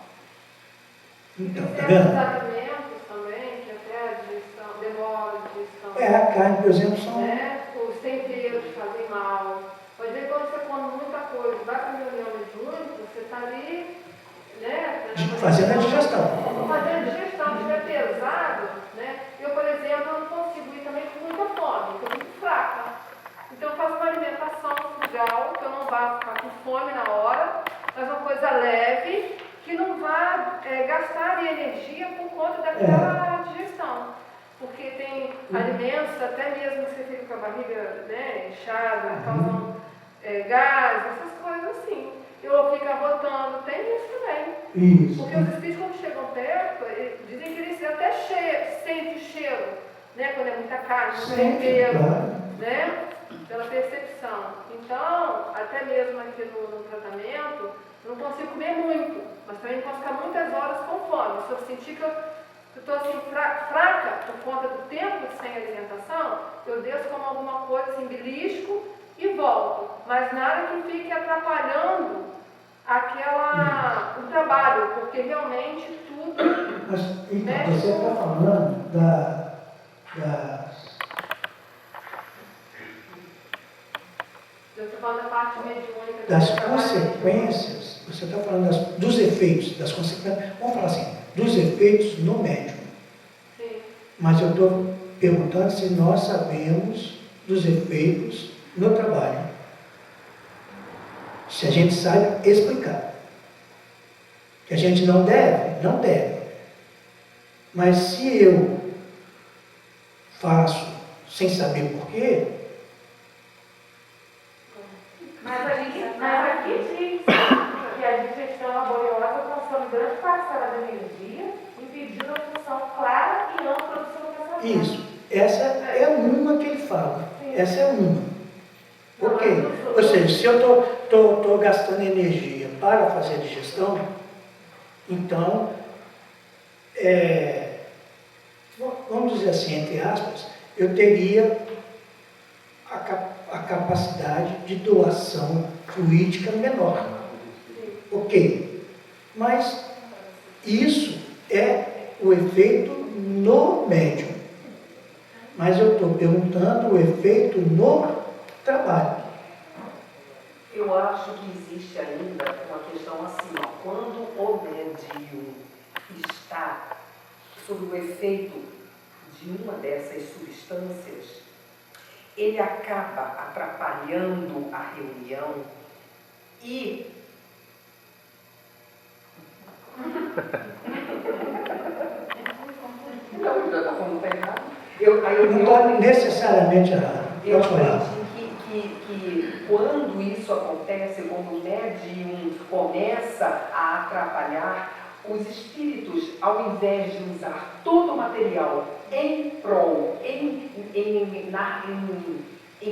Então, tá Tem vendo? alimentos também, que até a digestão, demora a digestão. A carne, por exemplo, são... Né? Os temperos fazem mal. Por exemplo, quando você come muita coisa, vai para a reunião mediúnica, você está ali, né? fazendo a digestão. Fazendo a digestão, se é pesado, né? Eu, por exemplo, não consigo ir também com muita fome, estou muito fraca. Então eu faço uma alimentação frugal, que eu não vá ficar com fome na hora, mas uma coisa leve, que não vá gastar a minha energia por conta daquela digestão. Porque tem alimentos, até mesmo que você fica com a barriga, né, inchada, causam gás, essas coisas assim. Eu fico arrotando, tem isso também. Isso. Porque os espíritos, quando chegam perto, dizem que eles até sentem o cheiro, né, quando é muita carne, muito tempero, né, pela percepção. Então, até mesmo aqui no tratamento, eu não consigo comer muito, mas também não posso ficar muitas horas com fome. Se eu sentir que eu estou assim, fraca por conta do tempo sem alimentação, eu desço como alguma coisa, assim, belisco e volto. Mas nada que fique atrapalhando o trabalho, porque realmente tudo... Mas, então, você está falando Eu estou falando da parte mediúnica. das consequências, você está falando dos efeitos, das consequências, vamos falar assim, dos efeitos no médium. Sim. Mas eu estou perguntando se nós sabemos dos efeitos no trabalho. Se a gente sabe explicar. Que a gente não deve, não deve. Mas se eu faço sem saber porquê, Mas aqui diz que a digestão laboriosa consome grande parcela da energia, impedindo a função clara e ampla do seu pensamento. isso. Essa é uma que ele fala. Essa é uma. Ok. Ou seja, se eu estou gastando energia para fazer a digestão, então, vamos dizer assim, entre aspas, eu teria a capacidade de doação fluídica menor. Ok. Mas isso é o efeito no médium. Mas eu estou perguntando o efeito no trabalho. Eu acho que existe ainda uma questão assim, ó, quando o médium está sob o efeito de uma dessas substâncias, ele acaba atrapalhando a reunião e não está errado. Não está necessariamente errado. Eu Pode falar. aprendi que quando isso acontece, quando o médium começa a atrapalhar, os espíritos, ao invés de usar todo o material em prol, em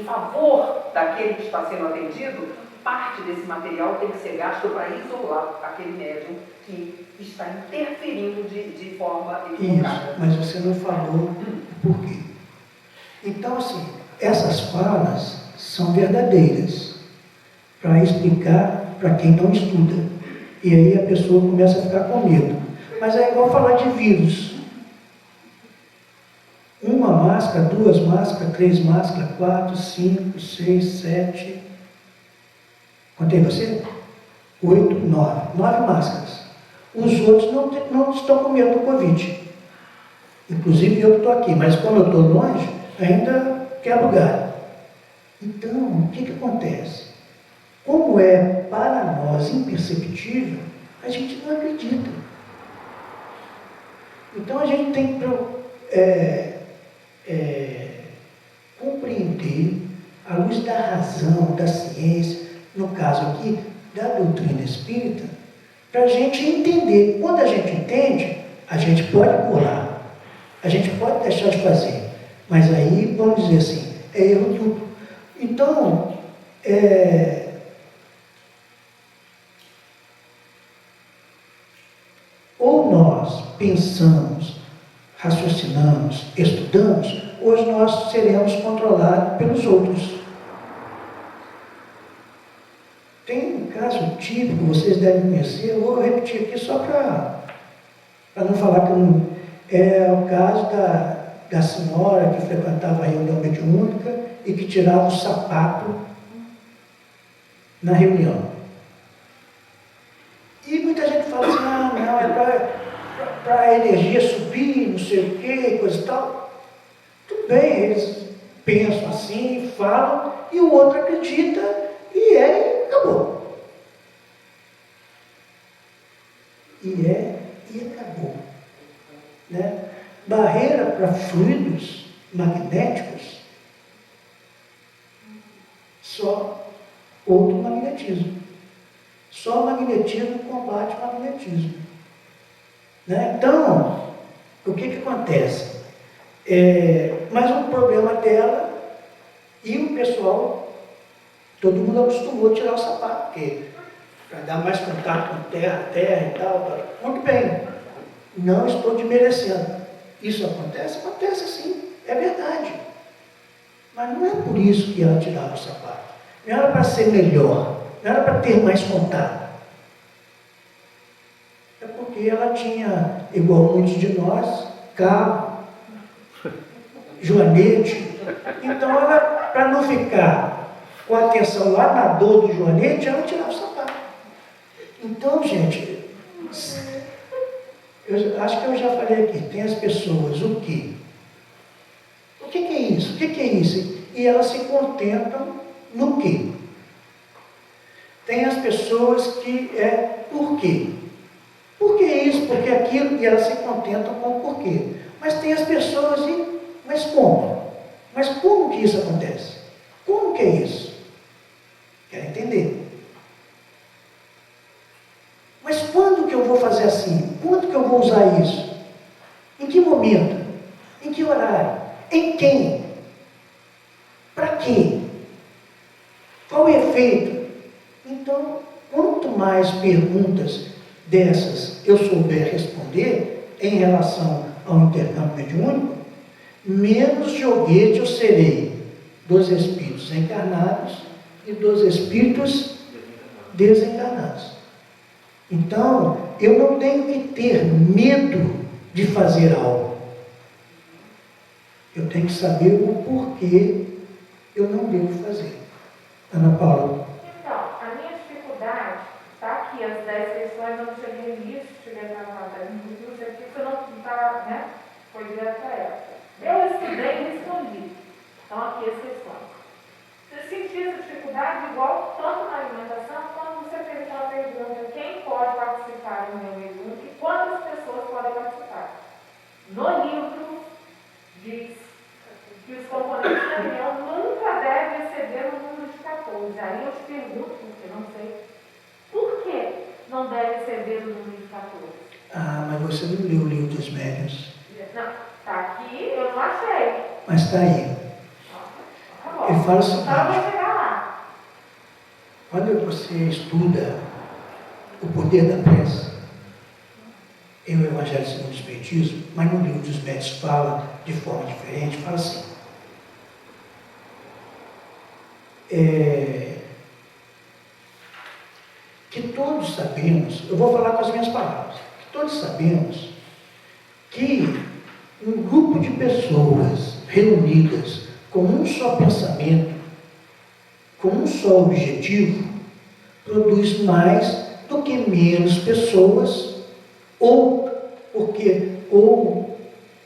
favor daquele que está sendo atendido, parte desse material tem que ser gasto para isolar aquele médium que está interferindo de forma equivocada. Isso, mas você não falou por quê. Então, assim, essas falas são verdadeiras para explicar para quem não estuda. E aí a pessoa começa a ficar com medo. Mas é igual falar de vírus. Uma máscara, duas máscaras, três máscaras, 4, 5, 6, 7. Contei você? 8, 9. 9 máscaras. os outros não estão com medo do Covid. Inclusive eu que estou aqui, mas quando eu estou longe, ainda quebro galho. Então, o que acontece? Como é para nós imperceptível, a gente não acredita. Então a gente tem que compreender, à luz da razão, da ciência, no caso aqui, da doutrina espírita, para a gente entender. Quando a gente entende, a gente pode pular, a gente pode deixar de fazer, mas aí, vamos dizer assim, é erro duplo. Então, ou nós pensamos, raciocinamos, estudamos, ou nós seremos controlados pelos outros. Tem um caso típico, vocês devem conhecer, eu vou repetir aqui só para não falar que eu não... É o caso da senhora que frequentava a reunião mediúnica e que tirava o sapato na reunião. E muita gente fala assim, não, é para a energia subir, não sei o quê, coisa e tal. Tudo bem, eles pensam assim, falam, e o outro acredita, e acabou. E acabou. Né? Barreira para fluidos magnéticos, só outro magnetismo. Só o magnetismo combate o magnetismo. Né? Então, o que acontece? Mas o problema dela, e o pessoal, todo mundo acostumou a tirar o sapato, porque para dar mais contato com terra e tal. Muito bem, não estou desmerecendo. Isso acontece? Acontece sim, é verdade. Mas não é por isso que ela tirava o sapato. Não era para ser melhor, não era para ter mais contato. É porque ela tinha, igual muitos de nós, carro, joanete. Então, ela, para não ficar com a atenção lá na dor do joanete, ela tirava o sapato. Então, gente, eu acho que eu já falei aqui, tem as pessoas, o quê? O que é isso? O que é isso? E elas se contentam no quê? Tem as pessoas que por quê? Por que isso? Porque aquilo, e elas se contentam com o porquê. Mas tem as pessoas, mas como? Mas como que isso acontece? Como que é isso? Quero entender. Mas quando que eu vou fazer assim? Quando que eu vou usar isso? Em que momento? Em que horário? Em quem? Para quê? Qual o efeito? Então, quanto mais perguntas dessas eu souber responder em relação ao intercâmbio mediúnico, menos joguete eu serei dos espíritos encarnados e dos espíritos desencarnados. Então, eu não tenho que ter medo de fazer algo. Eu tenho que saber o porquê eu não devo fazer. Ana Paula. Então, a minha dificuldade está aqui, as 10 questões, eu não cheguei nisso, cheguei a falar das músicas, aqui você não está, né? Foi direto a ela. Eu estudei e respondi. Então, aqui as questões. Você sentiu essa dificuldade igual tanto na alimentação, quando você fez aquela pergunta, quem pode participar do meu mediúnico e quantas pessoas podem participar? No livro diz que os componentes da reunião nunca devem exceder o número de 14. Aí eu te pergunto, porque não sei, por que não deve exceder o número de 14? Ah, mas você não leu o livro dos médiuns. Não, está aqui, eu não achei. Mas está aí. Tá bom. Ele fala o seguinte: Então eu vou chegar lá. quando você estuda o poder da prece, em o Evangelho segundo o Espiritismo, mas no livro dos médiuns fala de forma diferente, fala assim: que todos sabemos, eu vou falar com as minhas palavras, que todos sabemos que um grupo de pessoas reunidas com um só pensamento, com um só objetivo, produz mais do que menos pessoas ou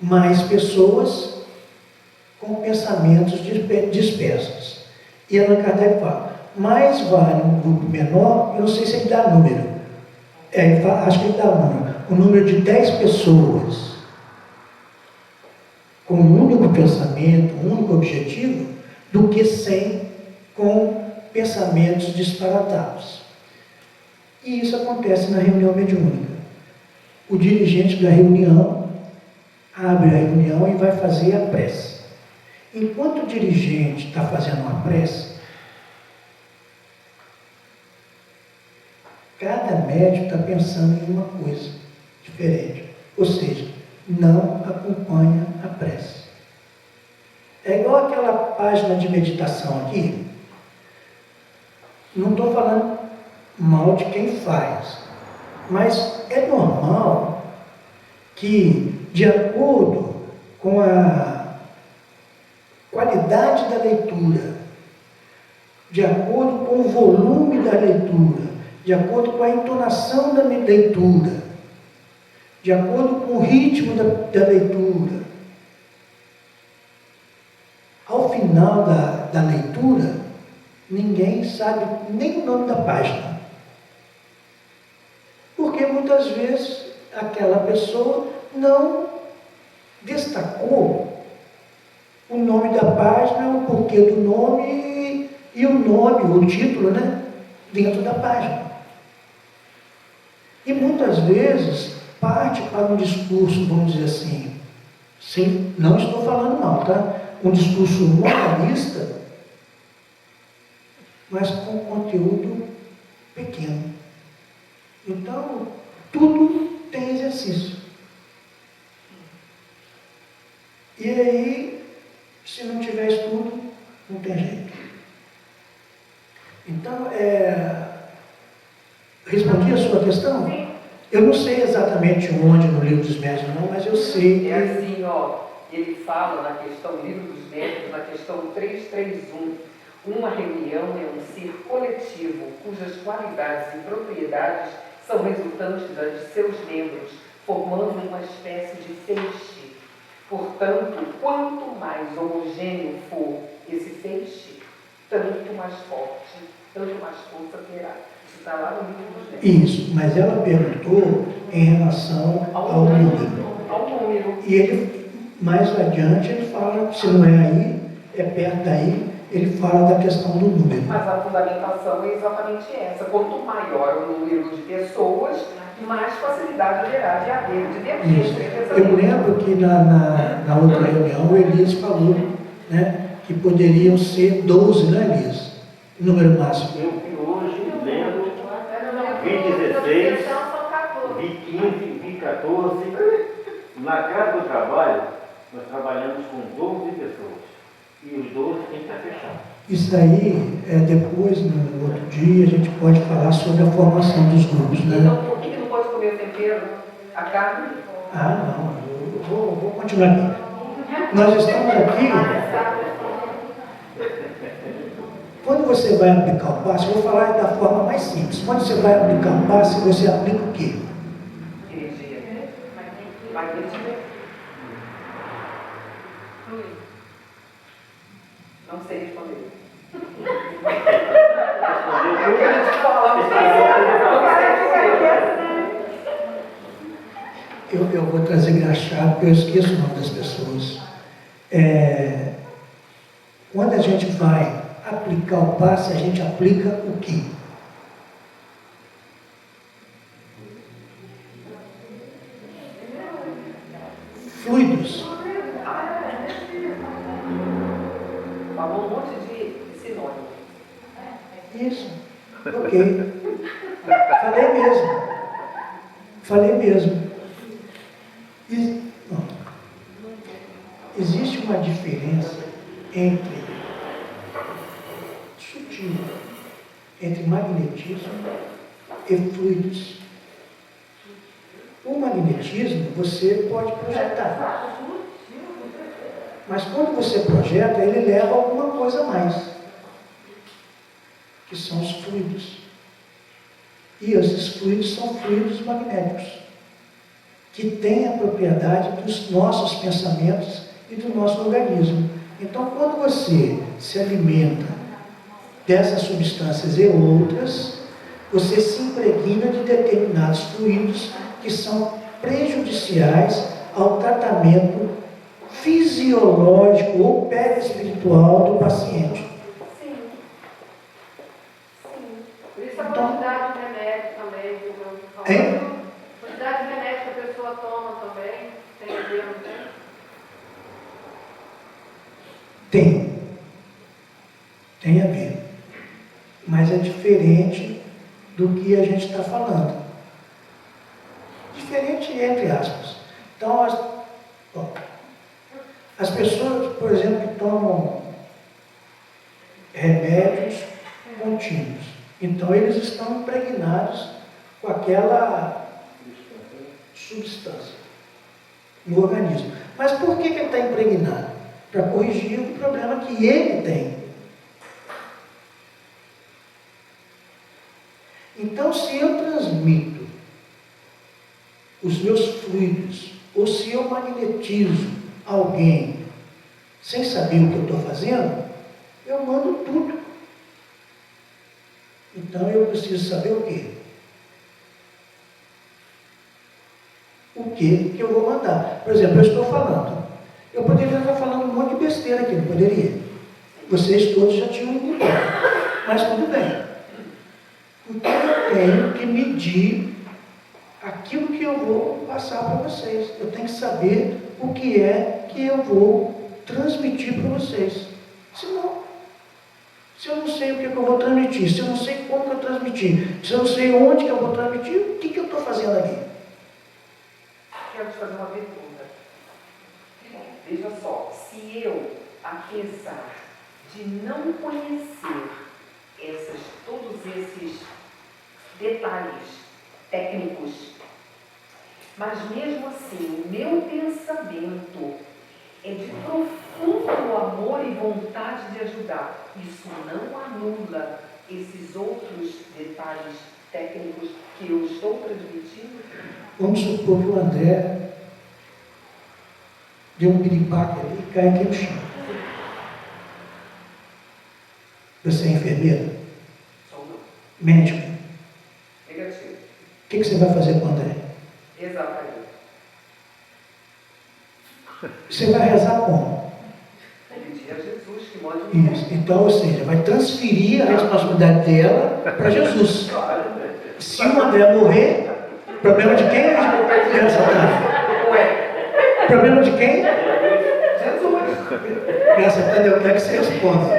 mais pessoas com pensamentos dispersos. E Allan Kardec fala, mais vale um grupo menor, eu não sei se ele dá número, acho que ele dá o número de 10 pessoas com um único pensamento, um único objetivo, do que 100 com pensamentos disparatados. E isso acontece na reunião mediúnica. O dirigente da reunião abre a reunião e vai fazer a prece. Enquanto o dirigente está fazendo uma prece, cada médium está pensando em uma coisa diferente. Ou seja, não acompanha a prece. É igual aquela página de meditação aqui. Não estou falando mal de quem faz, mas é normal que, de acordo com a qualidade da leitura, de acordo com o volume da leitura, de acordo com a entonação da leitura, de acordo com o ritmo da leitura, ao final da leitura, ninguém sabe nem o nome da página. Porque muitas vezes aquela pessoa não destacou o nome da página, o porquê do nome e o nome, o título, né, dentro da página. E muitas vezes parte para um discurso, vamos dizer assim, sim, não estou falando mal, tá? Um discurso moralista, mas com conteúdo pequeno. Então, tudo tem exercício. E aí, se não tiver estudo, não tem jeito. Então, respondi a sua questão? Sim. Eu não sei exatamente onde no Livro dos Médiuns, não, mas eu sei. É assim, ó, ele fala na questão Livro dos Médiuns, na questão 331, uma reunião é um ser coletivo, cujas qualidades e propriedades são resultantes das de seus membros, formando uma espécie de feixe. Portanto, quanto mais homogêneo for esse feixe, tanto mais forte, tanto mais força terá. Isso está lá no Livro dos Médiuns. Isso, mas ela perguntou em relação ao número. Ao número. E ele, mais adiante, ele fala, se não é aí, é perto daí, ele fala da questão do número. Mas a fundamentação é exatamente essa. Quanto maior o número de pessoas, mais facilidade haverá de haver divergência. Eu lembro que na outra reunião o Elias falou, né, que poderiam ser 12, né, Elias? O número máximo. Eu que hoje lembro, vi 16, vi 15, vi 14. Na casa do trabalho, nós trabalhamos com 12 pessoas. E os 12 têm que estar fechados. Isso aí, depois, no outro dia, a gente pode falar sobre a formação dos grupos, né? Então, por que não pode comer o tempero, a carne? Ah, não, eu vou continuar aqui. Nós estamos aqui. Quando você vai aplicar o passe, eu vou falar da forma mais simples. Quando você vai aplicar o passe, você aplica o quê? Energia. Magnetismo. Não sei responder. Eu quero te falar, mas eu vou trazer graxado, porque eu esqueço o nome das pessoas. Quando a gente vai aplicar o passe, a gente aplica o quê? Fluidos. falou um monte de sinônimo. Isso. Ok. Falei mesmo. Existe uma diferença sutil entre magnetismo e fluidos. O magnetismo você pode projetar. Mas quando você projeta, ele leva alguma coisa a mais, que são os fluidos. E esses fluidos são fluidos magnéticos. que tem a propriedade dos nossos pensamentos e do nosso organismo. Então, quando você se alimenta dessas substâncias e outras, você se impregna de determinados fluidos que são prejudiciais ao tratamento fisiológico ou perispiritual do paciente. Sim. Sim. Por isso a quantidade de remédio também, que eu falo. Hein? A quantidade de remédio que a pessoa toma também, tem a ver, não tem? Tem a ver. Mas é diferente do que a gente está falando. Diferente entre aspas. Então, as pessoas, por exemplo, que tomam remédios contínuos, então eles estão impregnados com aquela substância no organismo. Mas por que ele está impregnado? Para corrigir o problema que ele tem. Então, se eu transmito os meus fluidos, ou se eu magnetizo alguém sem saber o que eu estou fazendo, eu mando tudo. Então, eu preciso saber o quê? O que eu vou mandar. Por exemplo, eu estou falando. Eu poderia estar falando um monte de besteira aqui, não poderia? Vocês todos já tinham entendido. Mas tudo bem. Então eu tenho que medir aquilo que eu vou passar para vocês. Eu tenho que saber o que é que eu vou transmitir para vocês. Senão, se eu não sei o que eu vou transmitir, se eu não sei como que eu transmitir, se eu não sei onde que eu vou transmitir, o que eu estou fazendo ali? Quero te fazer uma pergunta. Veja só, se eu, apesar de não conhecer todos esses detalhes técnicos, mas mesmo assim, o meu pensamento é de profundo amor e vontade de ajudar, isso não anula esses outros detalhes técnicos que eu estou transmitindo? Vamos supor que o André deu um piripaque ali e cai aqui no chão. Você é enfermeira? Sou não. Médico? Negativo. O que você vai fazer com o André? Exatamente. Você vai rezar como? Pedir a Jesus que mande Isso. Então, ou seja, vai transferir a responsabilidade dela para Jesus. Se o André morrer, problema de quem? Graças a Deus. Ué, Problema de quem? Jesus. Graças a Deus, eu quero que você responda.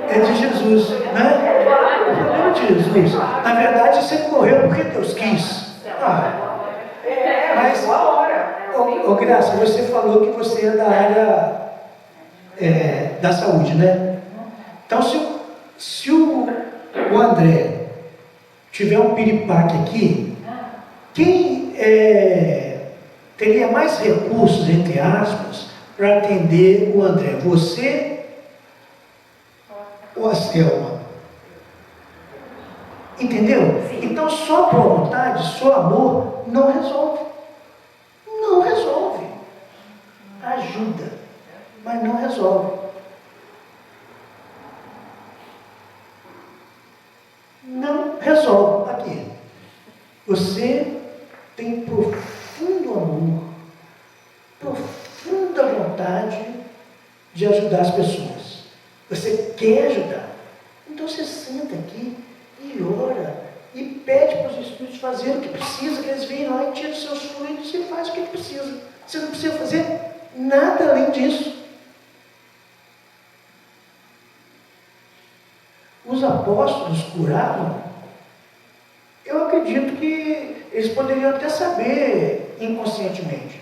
É de Jesus, né? O problema é de Jesus. Na verdade, você morreu porque Deus quis. Mas, ô Graça, você falou que você é da área da saúde, né? Então, se o André tiver um piripaque aqui, quem teria mais recursos, entre aspas, para atender o André? Você ou a Selma? Entendeu? Sim. Então, só boa vontade, só amor, não resolve. Não resolve. Ajuda, mas não resolve. Não resolve. Aqui. Você tem profundo amor, profunda vontade de ajudar as pessoas. Você quer ajudar. Então você senta aqui e ora e pede para os espíritos fazer o que precisa, que eles venham lá e tiram os seus fluidos e faz o que precisa. Você não precisa fazer nada além disso. Os apóstolos curavam. Eu acredito que eles poderiam até saber inconscientemente.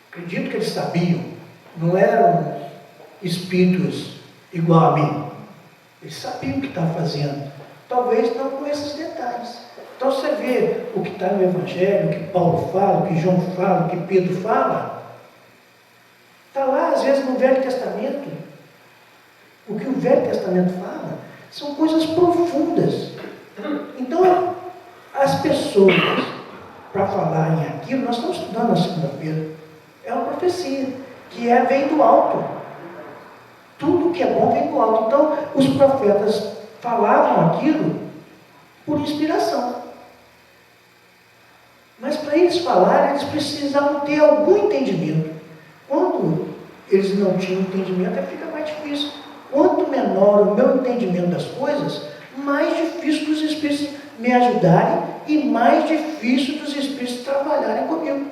Acredito que eles sabiam. Não eram espíritos igual a mim. Eles sabiam o que estavam fazendo. Talvez não com esses detalhes. Então você vê o que está no Evangelho, o que Paulo fala, o que João fala, o que Pedro fala. Está lá, às vezes, no Velho Testamento. O que o Velho Testamento fala são coisas profundas. pessoas para falarem aquilo, nós estamos estudando na segunda-feira. É uma profecia, que vem do alto. Tudo que é bom vem do alto. Então, os profetas falavam aquilo por inspiração. Mas para eles falarem, eles precisavam ter algum entendimento. Quando eles não tinham entendimento, aí fica mais difícil. Quanto menor o meu entendimento das coisas, mais difícil dos Espíritos me ajudarem e mais difícil dos Espíritos trabalharem comigo.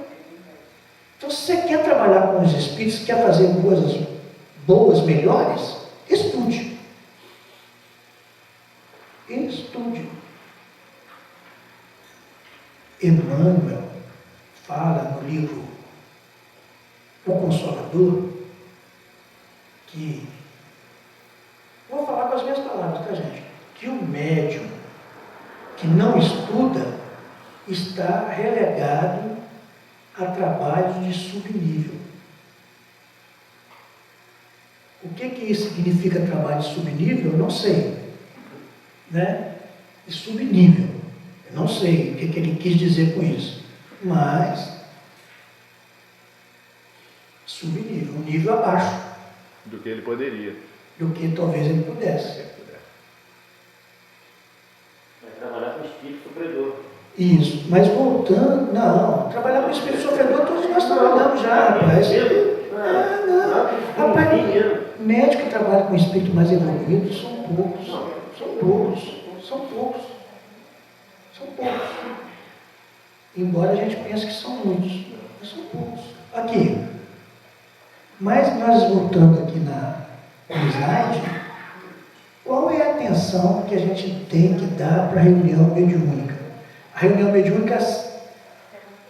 Então, se você quer trabalhar com os Espíritos, quer fazer coisas boas, melhores, estude. Estude. Emmanuel fala no livro O Consolador que, vou falar com as minhas palavras, tá, gente? Que o médium que não estuda está relegado a trabalhos de subnível. O que significa trabalho de subnível? Eu não sei. Né? De subnível. Eu não sei o que ele quis dizer com isso. Mas, subnível, um nível abaixo. Do que ele poderia. Do que talvez ele pudesse. Vai trabalhar com o espírito sofredor. Isso, mas voltando, não, trabalhar com o espírito sofredor, todos nós trabalhamos já, rapaz. Rapaz, médico que trabalha com espírito mais evoluído são poucos. São poucos. Embora a gente pense que são muitos, mas são poucos. Aqui. Mas nós voltando aqui no slide, qual é a atenção que a gente tem que dar para a reunião mediúnica? A reunião mediúnica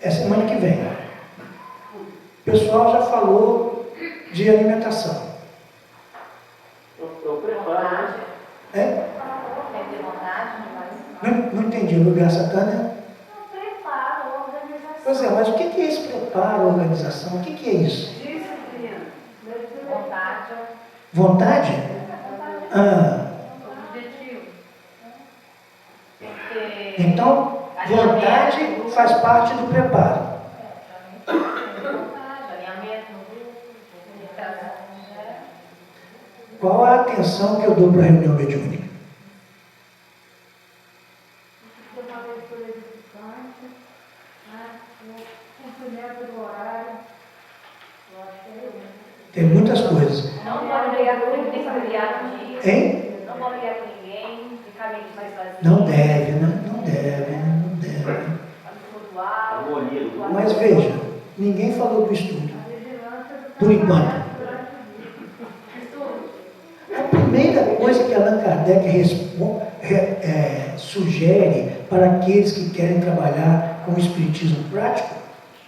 é semana que vem. O pessoal já falou de alimentação. Eu preparo. É? Não entendi, lugar Satânia? Preparo, organização. Pois é, mas o que é esse preparo, organização? O que é isso? Disciplina. Vontade. Vontade? Objetivo. Então, vontade faz parte do preparo. Vontade, alinhamento no grupo, Qual a atenção que eu dou para a reunião mediúnica? Uma leitura edificante, o cumprimento do horário. Eu acho que é isso. Tem muitas coisas. Não pode brigar com ninguém, tem que brigar com ninguém. Hein? Não pode brigar com ninguém, ficar meio mais vazio. Não deve, né? Não deve. Harmonia do grupo. Mas veja, ninguém falou do estudo. Por enquanto. A primeira coisa que Allan Kardec sugere para aqueles que querem trabalhar com o espiritismo prático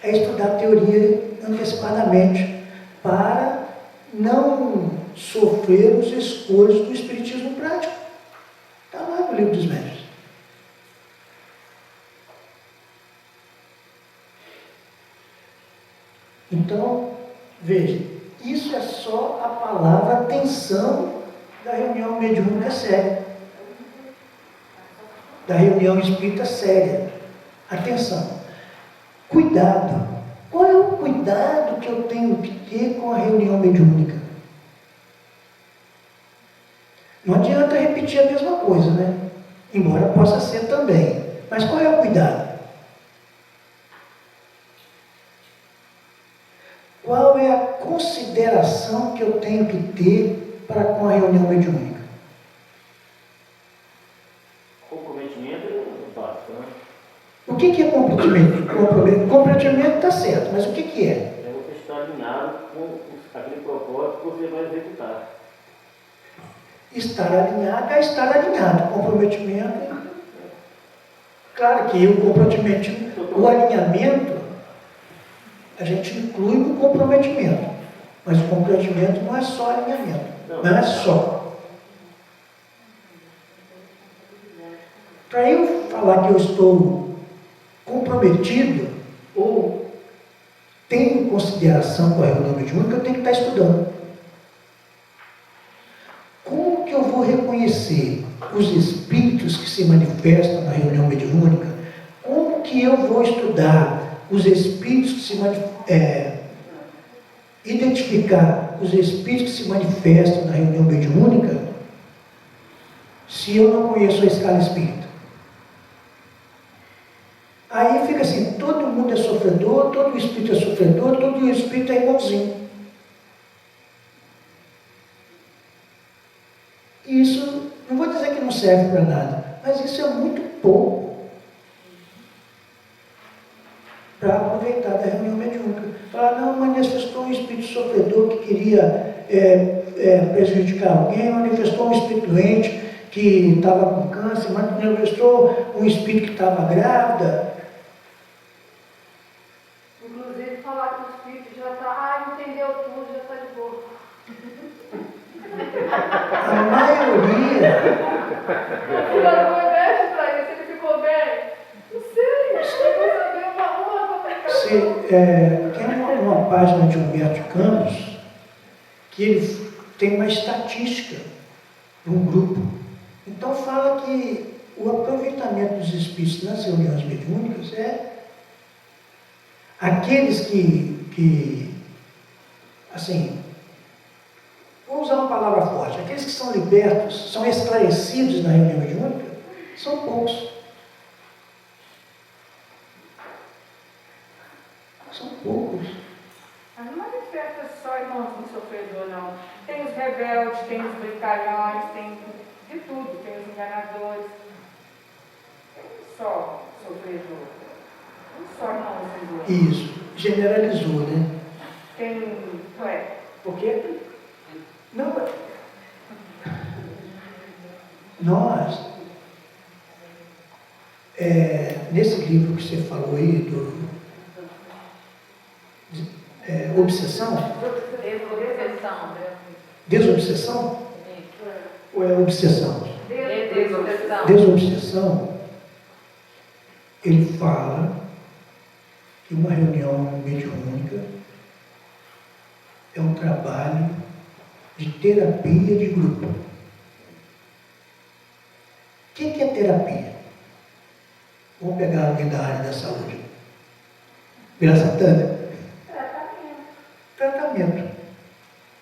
é estudar a teoria antecipadamente, para não sofrer os escolhos do espiritismo prático. Está lá no Livro dos Médiuns. Então, veja, isso é só a palavra atenção da reunião mediúnica séria, da reunião espírita séria. Atenção, cuidado. Qual é o cuidado que eu tenho que ter com a reunião mediúnica? Não adianta repetir a mesma coisa, né? Embora possa ser também. Mas qual é o cuidado? Qual é a consideração que eu tenho que ter para com a reunião mediúnica? Comprometimento é básico, né? O que é comprometimento? Comprometimento está certo, mas o que é? É você estar alinhado com aquele propósito que você vai executar. Estar alinhado é estar alinhado. Comprometimento. Claro que o alinhamento a gente inclui no comprometimento. Mas o comprometimento não é só alinhamento. Não é só. Para eu falar que eu estou comprometido ou tenho consideração com a reunião mediúnica, eu tenho que estar estudando. Como que eu vou reconhecer os espíritos que se manifestam na reunião mediúnica? Como que eu vou estudar os espíritos que se identificar os espíritos que se manifestam na reunião mediúnica, se eu não conheço a escala espírita? Aí fica assim, todo mundo é sofredor, todo espírito é sofredor, todo espírito é igualzinho. Isso, não vou dizer que não serve para nada, mas isso é muito pouco para aproveitar da reunião mediúnica. Falar, não, manifestou um espírito sofredor que queria prejudicar alguém, manifestou um espírito doente que estava com câncer, manifestou um espírito que estava grávida. Inclusive, falar que o espírito já está, entendeu tudo, já está de boa. A maioria... Fulano foi mestre para isso, ele ficou bem? Não sei, eu vou saber uma tem uma página de Humberto Campos que ele tem uma estatística de um grupo. Então fala que o aproveitamento dos espíritos nas reuniões mediúnicas é aqueles que assim, vou usar uma palavra forte, aqueles que são libertos, são esclarecidos na reunião mediúnica, são poucos. São poucos. Mas não manifesta só irmãozinho sofredor, não. Tem os rebeldes, tem os brincalhões, tem de tudo, tem os enganadores. Tem um só sofredor. Um só irmãozinho. Isso, generalizou, né? Tem, ué, Porque não, nós, nesse livro que você falou aí, Obsessão? Desobsessão? Ou é obsessão? Desobsessão, ele fala que uma reunião mediúnica é um trabalho de terapia de grupo. O que é terapia? Vamos pegar alguém da área da saúde. Vila Santana? Tratamento.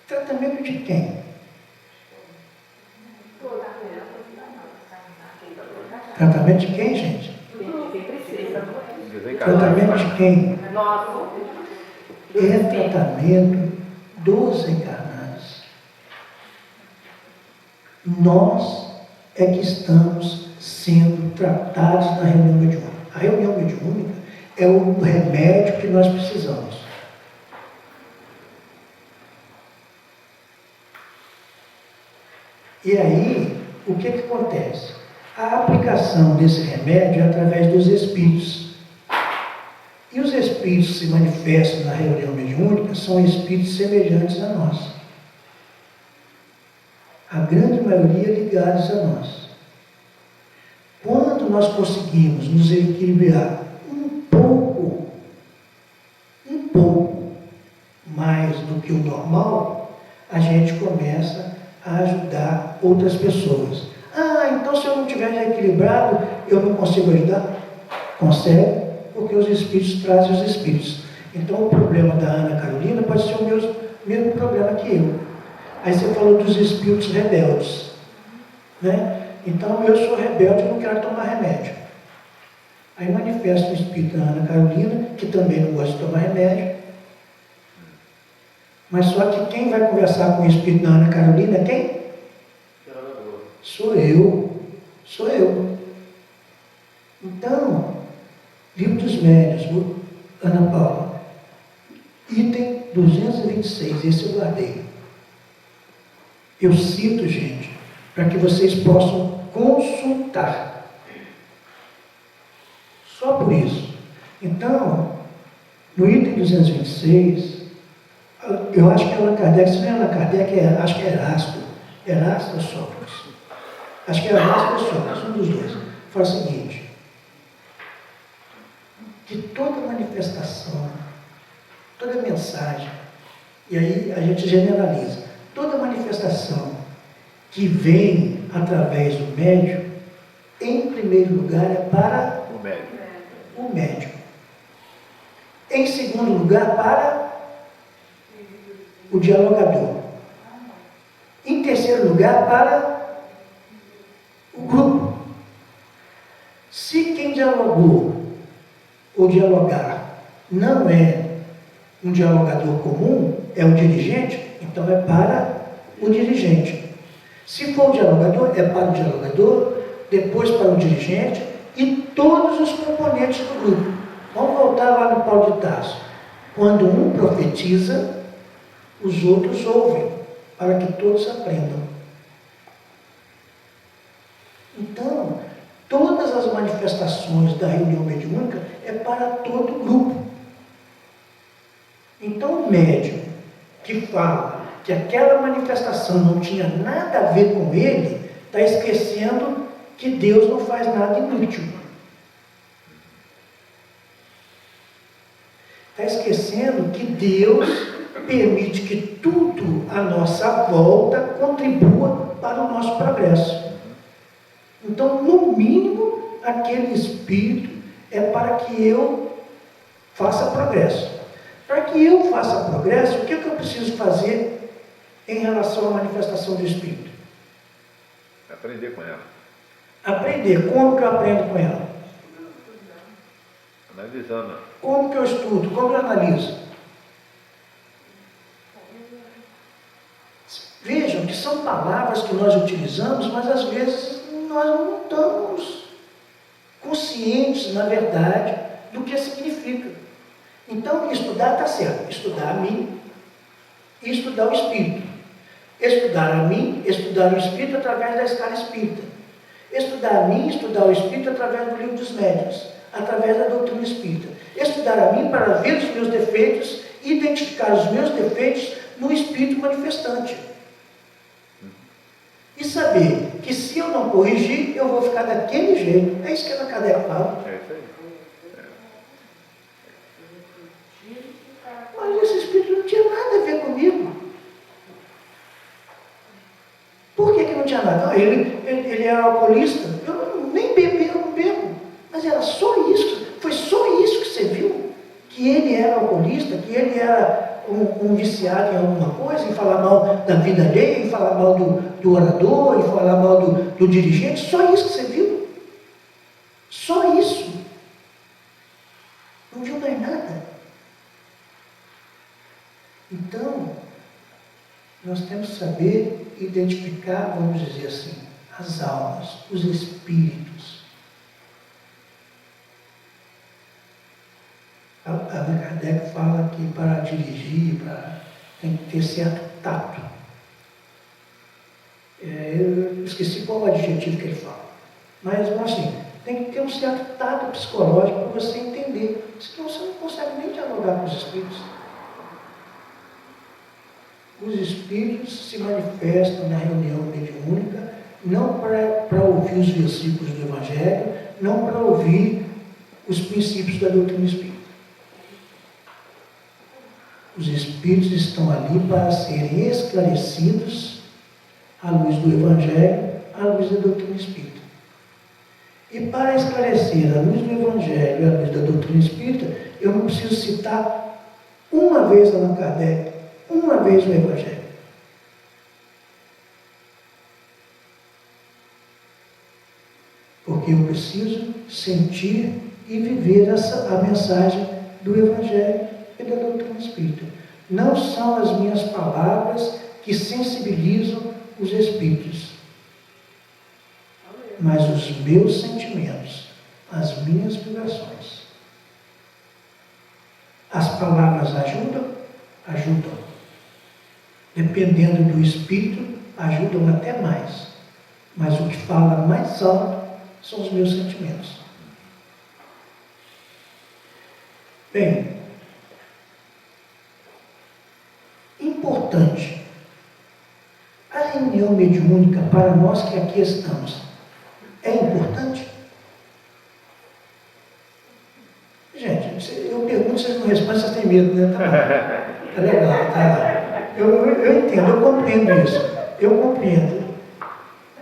Tratamento de quem? Tratamento de quem, gente? Tratamento de quem? É tratamento dos encarnados. Nós é que estamos sendo tratados na reunião mediúnica. A reunião mediúnica é o remédio que nós precisamos. E aí, o que acontece? A aplicação desse remédio é através dos espíritos. E os espíritos que se manifestam na reunião mediúnica são espíritos semelhantes a nós. A grande maioria ligados a nós. Quando nós conseguimos nos equilibrar um pouco mais do que o normal, a gente começa a ajudar outras pessoas. Ah, então se eu não estiver equilibrado, eu não consigo ajudar? Consegue, porque os espíritos trazem os espíritos. Então o problema da Ana Carolina pode ser o mesmo problema que eu. Aí você falou dos espíritos rebeldes, né? Então eu sou rebelde e não quero tomar remédio. Aí manifesta o espírito da Ana Carolina, que também não gosta de tomar remédio. Mas só que quem vai conversar com o espírito da Ana Carolina é quem? Sou eu. Então, Livro dos Médiuns, Ana Paula, item 226, esse eu guardei. Eu cito, gente, para que vocês possam consultar. Só por isso. Então, no item 226, eu acho que Allan Kardec, se não é Allan Kardec, acho que é Erasto ou Sócrates. Acho que é Erasto ou Sócrates, um dos dois. Fala o seguinte, que toda manifestação, toda mensagem, e aí a gente generaliza, toda manifestação que vem através do médium, em primeiro lugar é para o médium. Em segundo lugar, para o dialogador. Em terceiro lugar, para o grupo. Se quem dialogou ou dialogar não é um dialogador comum, é o dirigente, então é para o dirigente. Se for o dialogador, é para o dialogador, depois para o dirigente e todos os componentes do grupo. Vamos voltar lá no Paulo de Tarso. Quando um profetiza, os outros ouvem, para que todos aprendam. Então, todas as manifestações da reunião mediúnica é para todo o grupo. Então, o médium que fala que aquela manifestação não tinha nada a ver com ele, está esquecendo que Deus não faz nada inútil. Está esquecendo que Deus permite que tudo à nossa volta contribua para o nosso progresso. Então, no mínimo, aquele espírito é para que eu faça progresso. Para que eu faça progresso, o que eu preciso fazer em relação à manifestação do espírito? Aprender com ela. Aprender. Como que eu aprendo com ela? Analisando. Como que eu estudo? Como eu analiso? Vejam que são palavras que nós utilizamos, mas às vezes nós não estamos conscientes, na verdade, do que significa. Então, estudar está certo. Estudar a mim e estudar o espírito. Estudar a mim, estudar o espírito através da escala espírita. Estudar a mim, estudar o espírito através do livro dos médiuns, através da doutrina espírita. Estudar a mim para ver os meus defeitos, identificar os meus defeitos no espírito manifestante. E saber que se eu não corrigir, eu vou ficar daquele jeito. É isso que a Kardec fala. É isso aí. Mas esse espírito não tinha nada a ver comigo. Por que não tinha nada? Não, ele era alcoolista. Eu nem bebi, eu não bebo. Mas era só isso. Foi só isso que você viu. Que ele era alcoolista, que ele era um viciado em alguma coisa, em falar mal da vida alheia, em falar mal do orador, em falar mal do dirigente. Só isso que você viu. Só isso. Não viu mais nada. Então, nós temos que saber identificar, vamos dizer assim, as almas, os espíritos. A Kardec fala que para dirigir, tem que ter certo tato. Eu esqueci qual é o adjetivo que ele fala. Mas, assim, tem que ter um certo tato psicológico para você entender. Senão você não consegue nem dialogar com os espíritos. Os espíritos se manifestam na reunião mediúnica não para ouvir os versículos do Evangelho, não para ouvir os princípios da doutrina espírita. Os espíritos estão ali para serem esclarecidos à luz do Evangelho, à luz da doutrina espírita. E para esclarecer à luz do Evangelho e à luz da doutrina espírita, eu não preciso citar uma vez Allan Kardec, uma vez o Evangelho. Porque eu preciso sentir e viver a mensagem do Evangelho e da doutrina espírita. Não são as minhas palavras que sensibilizam os espíritos, mas os meus sentimentos, as minhas vibrações. As palavras ajudam? Ajudam. Dependendo do espírito, ajudam até mais. Mas o que fala mais alto são os meus sentimentos. Bem, importante, a reunião mediúnica para nós que aqui estamos, é importante? Gente, eu pergunto, vocês não respondem, vocês têm medo, né? Tá legal, tá. Eu entendo, eu compreendo isso. Eu compreendo.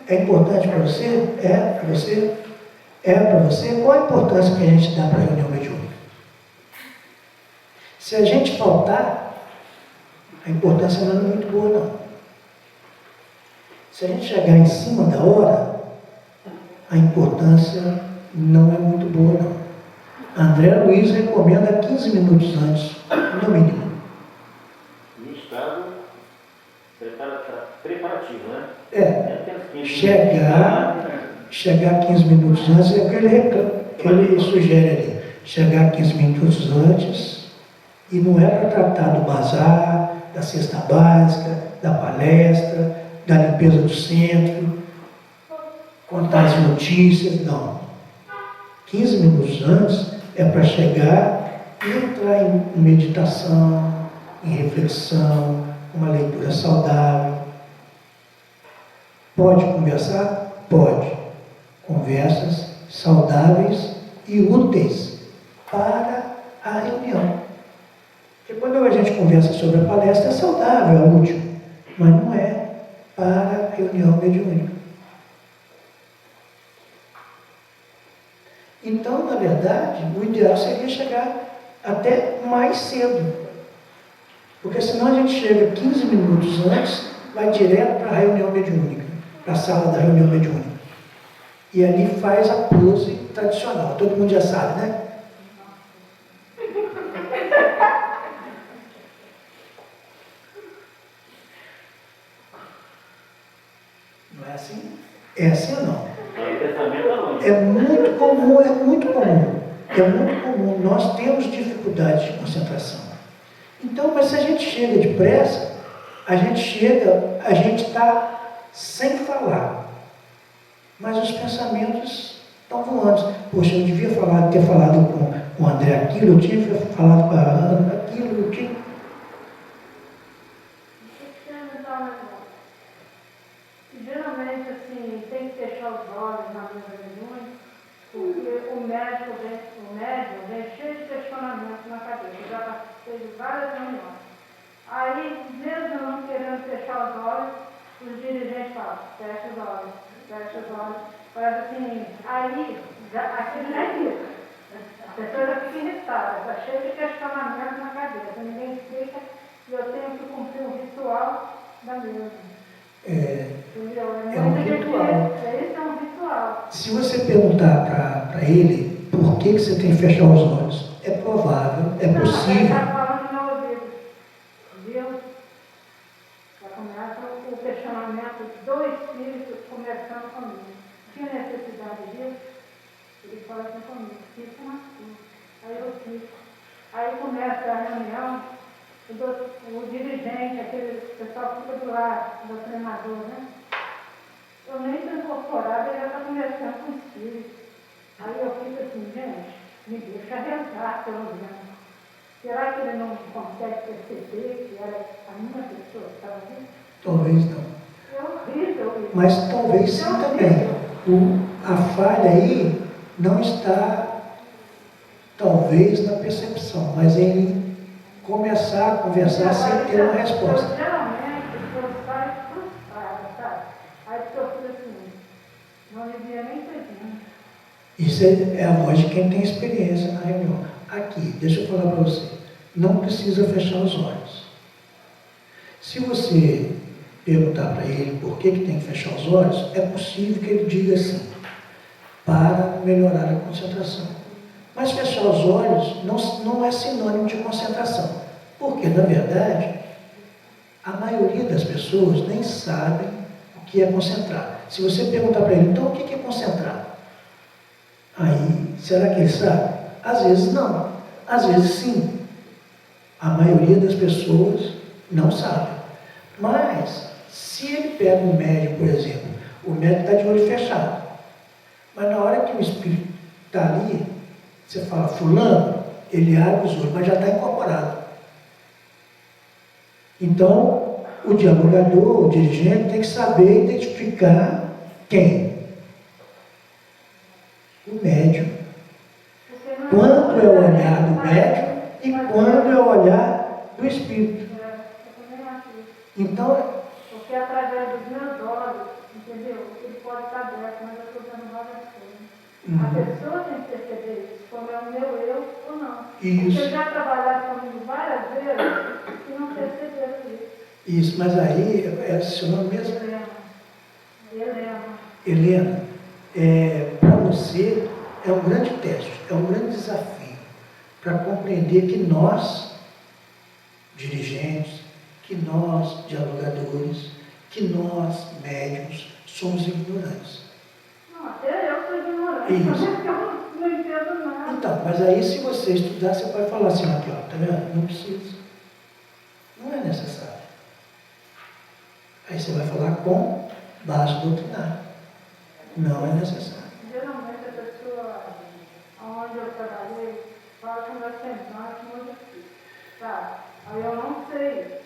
É importante para você? É para você? para você, qual a importância que a gente dá para a reunião mediúnica? Se a gente faltar, a importância não é muito boa, não. Se a gente chegar em cima da hora, a importância não é muito boa, não. André Luiz recomenda 15 minutos antes, no mínimo. No estado preparativo, né? Chegar 15 minutos antes é o que ele sugere ali. Chegar 15 minutos antes, e não é para tratar do bazar, da cesta básica, da palestra, da limpeza do centro, contar as notícias, não. 15 minutos antes é para chegar e entrar em meditação, em reflexão, uma leitura saudável. Pode conversar? Pode. Conversas saudáveis e úteis para a reunião. Porque quando a gente conversa sobre a palestra, é saudável, é útil, mas não é para a reunião mediúnica. Então, na verdade, o ideal seria chegar até mais cedo. Porque senão a gente chega 15 minutos antes, vai direto para a reunião mediúnica, para a sala da reunião mediúnica. E ali faz a pose tradicional. Todo mundo já sabe, né? Não é assim? É assim ou não? É muito comum, é muito comum. É muito comum. Nós temos dificuldade de concentração. Então, mas se a gente chega depressa, a gente está sem falar. Mas os pensamentos estão voando. Poxa, eu devia ter falado com o André aquilo, eu devia ter falado com a Ana aquilo, eu tinha... Geralmente, assim, tem que fechar os olhos na mesa mediúnica, porque o médium vem cheio de questionamentos na cabeça. Eu já participei de várias reuniões. Aí, mesmo eu não querendo fechar os olhos, os dirigentes falam, fecha os olhos, fecha os olhos. Parece assim, aí, aquilo já é isso. A pessoa já fica irritada, está cheia de questionamentos na cabeça. Ninguém explica e eu tenho que cumprir o ritual da mesa. É um ritual. Esse é um ritual. Se você perguntar para ele por que você tem que fechar os olhos, é provável, é possível. Ele está falando no meu ouvido. Viu? Já começa o questionamento do Espírito conversando comigo. Tinha necessidade disso? Ele fala assim comigo, fica assim. Aí eu fico. Aí começa a reunião. O dirigente, aquele pessoal fica do lado, do treinador, né? Eu nem estou incorporada, ele já está conversando com o espírito. Aí eu fico assim, gente, me deixa rezar pelo menos. Será que ele não consegue perceber que era a minha pessoa que estava ali? Talvez não. É horrível isso. Mas talvez sim também. A falha aí não está, talvez, na percepção, mas em começar a conversar sem ter uma resposta. Geralmente, as pessoas saem frustradas, sabe? Aí a pessoa fica assim, não devia nem ter vindo. Isso é a voz de quem tem experiência na reunião. Aqui, deixa eu falar para você, não precisa fechar os olhos. Se você perguntar para ele por que tem que fechar os olhos, é possível que ele diga assim, para melhorar a concentração. Mas fechar os olhos não é sinônimo de concentração. Porque, na verdade, a maioria das pessoas nem sabem o que é concentrar. Se você perguntar para ele, então o que é concentrar? Aí, será que ele sabe? Às vezes não. Às vezes sim. A maioria das pessoas não sabe. Mas, se ele pega um médium, por exemplo, o médium está de olho fechado. Mas na hora que o espírito está ali, você fala, fulano, ele abre os olhos, mas já está incorporado. Então, o dialogador, o dirigente, tem que saber identificar quem? O médium. Quando é o olhar do médium e quando é o olhar do espírito. Então, porque através dos meus olhos, entendeu? Ele pode estar aberto, mas eu estou dando várias coisas. A pessoa tem que perceber isso, como é o meu eu ou não. Isso. Porque já trabalharam comigo várias vezes e não perceberam isso. Isso, mas aí, é seu nome mesmo? Helena. Helena, para você é um grande teste, é um grande desafio para compreender que nós, dirigentes, que nós, dialogadores, que nós, médiums, somos ignorantes. Não, até eu sou ignorante, Isso. porque eu não entendo nada. Então, mas aí se você estudar, você pode falar assim, aqui, ó, tá vendo? Não precisa. Não é necessário. Aí você vai falar com base doutrinária. Não é necessário. Geralmente a pessoa, onde eu trabalhei, fala que nós temos muito difícil, sabe? Aí eu não sei.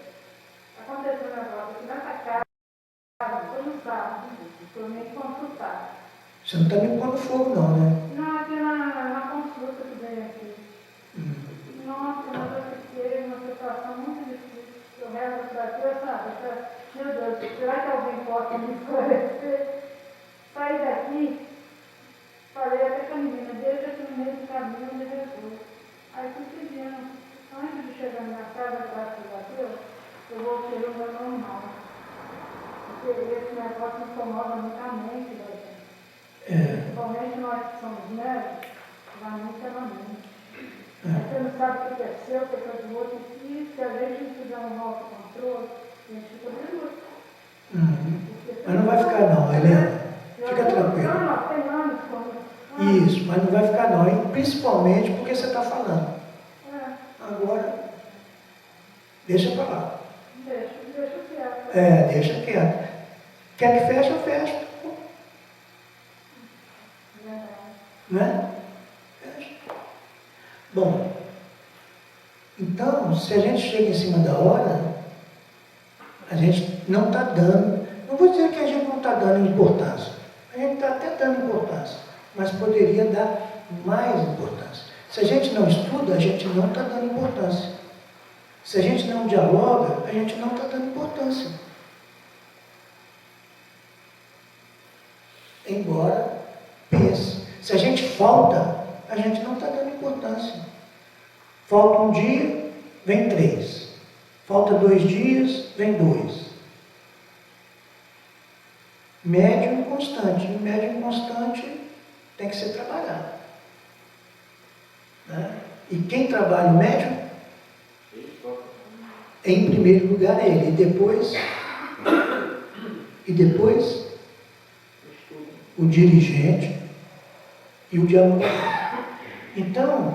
Aconteceu um negócio aqui nessa casa, foi no sábado, eu nem consultar. Você não está me pondo fogo, não, né? Não, aqui na consulta que veio aqui. Nossa, mas eu fiquei numa situação muito difícil. Eu rezo para Deus, sabe? Meu Deus, será que alguém pode me esclarecer? Saí daqui, falei até com a menina, deixa aqui no meio do caminho onde Jesus. Aí fui pedindo, antes de chegar na casa, graças a Deus, eu voltei o meu normal. Porque esse negócio me incomoda muito a mente da gente. Principalmente nós que somos médicos, vai muito pela mente. Você não sabe o que é seu, o que é do outro, e se a gente não fizer um autocontrole, a gente fica nervoso. Mas não vai ficar não, Helena. Fica tranquilo. Não, tem anos quando... Isso, mas não vai ficar não, hein? Principalmente porque você está falando. Agora, deixa para lá. Deixa quieto. Deixa quieto. Quer que feche, eu fecho. Não é? Fecha. Bom, então, se a gente chega em cima da hora, a gente não está dando, não vou dizer que a gente não está dando importância, a gente está até dando importância, mas poderia dar mais importância. Se a gente não estuda, a gente não está dando importância. Se a gente não dialoga, a gente não está dando importância. Embora pense. Se a gente falta, a gente não está dando importância. Falta um dia, vem 3. Falta 2 dias, vem 2. Médium constante. E o médium constante tem que ser trabalhado. Né? E quem trabalha o médium, em primeiro lugar é ele. E depois o dirigente e o dialogador. Então,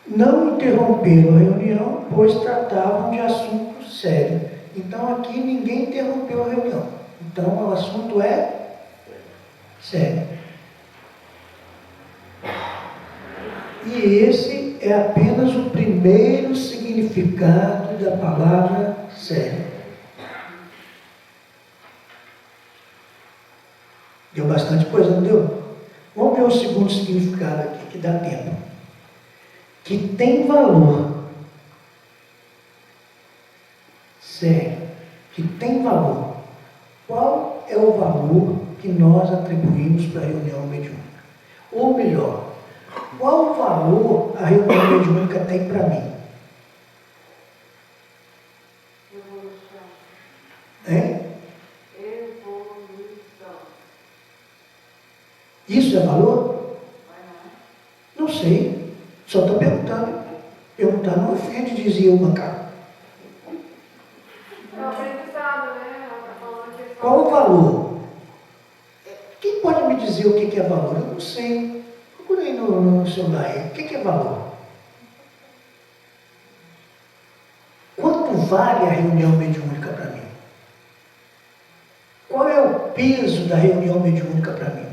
não interromperam a reunião, pois tratavam de assunto sério. Então, aqui ninguém interrompeu a reunião. Então, o assunto é sério. E esse é apenas o primeiro significado da palavra sério. Deu bastante coisa, não deu? Vamos ver o segundo significado aqui, que dá tempo. Que tem valor. Sério. Que tem valor. Qual é o valor que nós atribuímos para a reunião mediúnica? Ou melhor, qual o valor a reunião mediúnica tem para mim? Evolução. Hein? Evolução. Isso é valor? Não sei. Só estou perguntando. Perguntar não ofende, dizia o macaco. É o aprendizado, né? Qual o valor? Quem pode me dizer o que é valor? Eu não sei. Procura aí no celular aí. O que é valor? Quanto vale a reunião mediúnica para mim? Qual é o peso da reunião mediúnica para mim?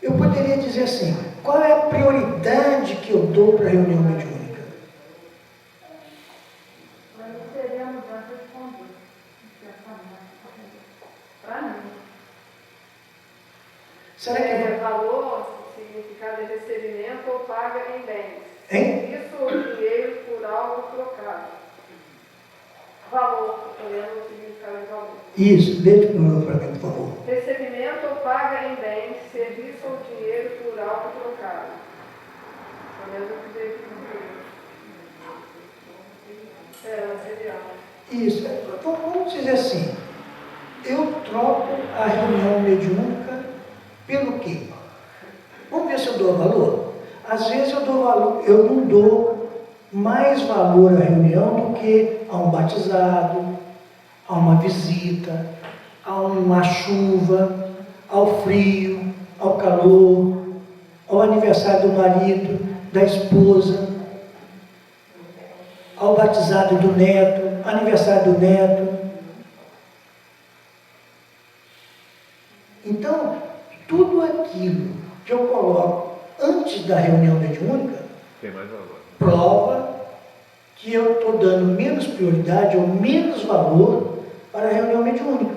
Eu poderia dizer assim, qual é a prioridade que eu dou para a reunião mediúnica? Mas não seria mudança de conduta. Para mim. Será que valor, significado de recebimento ou paga em bens. Hein? Isso ou dinheiro por algo trocado. Valor, olhando o significado de valor. Isso, lê de novo para mim, por favor. Recebimento ou paga em bens, serviço Mesmo que tenha que é material. Isso. Então, vamos dizer assim, eu troco a reunião mediúnica pelo quê? Vamos ver se eu dou valor? Às vezes eu dou valor, eu não dou mais valor à reunião do que a um batizado, a uma visita, a uma chuva, ao frio, ao calor, ao aniversário do marido, da esposa, ao batizado do neto, aniversário do neto. Então, tudo aquilo que eu coloco antes da reunião mediúnica Tem mais valor. prova que eu estou dando menos prioridade ou menos valor para a reunião mediúnica.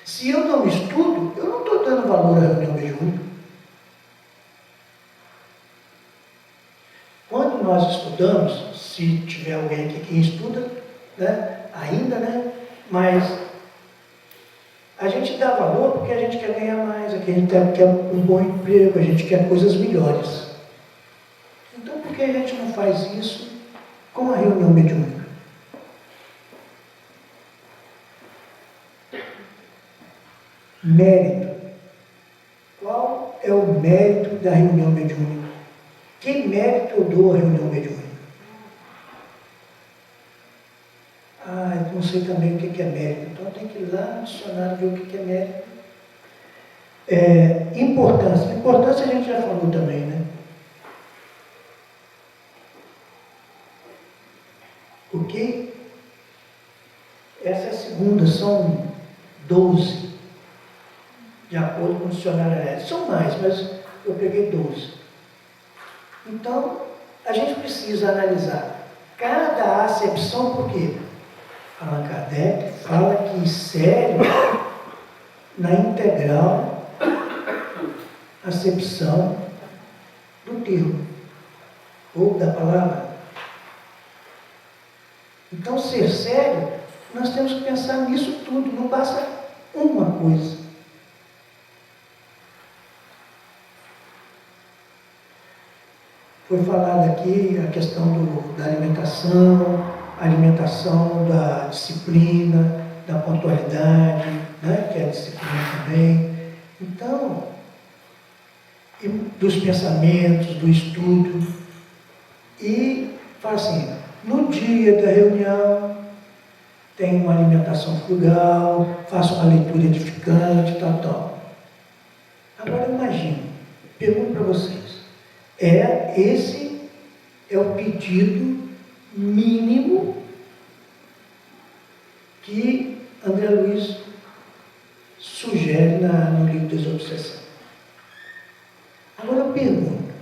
Se eu não estudo, eu não estou dando valor à reunião mediúnica. Quando nós estudamos, se tiver alguém aqui que estuda, né, ainda, né, mas a gente dá valor porque a gente quer ganhar mais, porque a gente quer um bom emprego, a gente quer coisas melhores. Então, por que a gente não faz isso com a reunião mediúnica? Mérito. Qual é o mérito da reunião mediúnica? Que mérito eu dou à reunião mediúnica? Eu não sei também o que é mérito, então eu tenho que ir lá no dicionário ver o que é mérito. Importância. Importância a gente já falou também, né? Ok? Essa é a segunda, são 12, de acordo com o dicionário. São mais, mas eu peguei 12. Então, a gente precisa analisar cada acepção, por quê? Allan Kardec fala que insere na integral acepção do termo, ou da palavra. Então, ser sério, nós temos que pensar nisso tudo, não basta uma coisa. Foi falado aqui a questão da alimentação, da disciplina, da pontualidade, né, que é a disciplina também. Então, dos pensamentos, do estudo. E fala assim, no dia da reunião, tem uma alimentação frugal, faço uma leitura edificante, tal. Agora imagine, pergunto para vocês, esse é o pedido mínimo que André Luiz sugere no livro Desobsessão. Agora eu pergunto,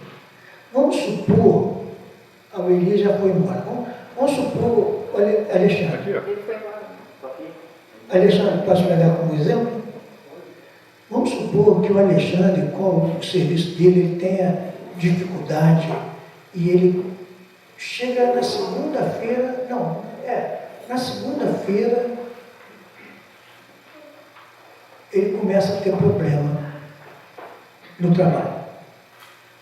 vamos supor, a Elias já foi embora, vamos supor, Alexandre. Aqui, ó. Ele foi embora. Alexandre, posso pegar como exemplo? Vamos supor que o Alexandre, com o serviço dele, ele tenha dificuldade e ele chega na segunda-feira, na segunda-feira ele começa a ter problema no trabalho.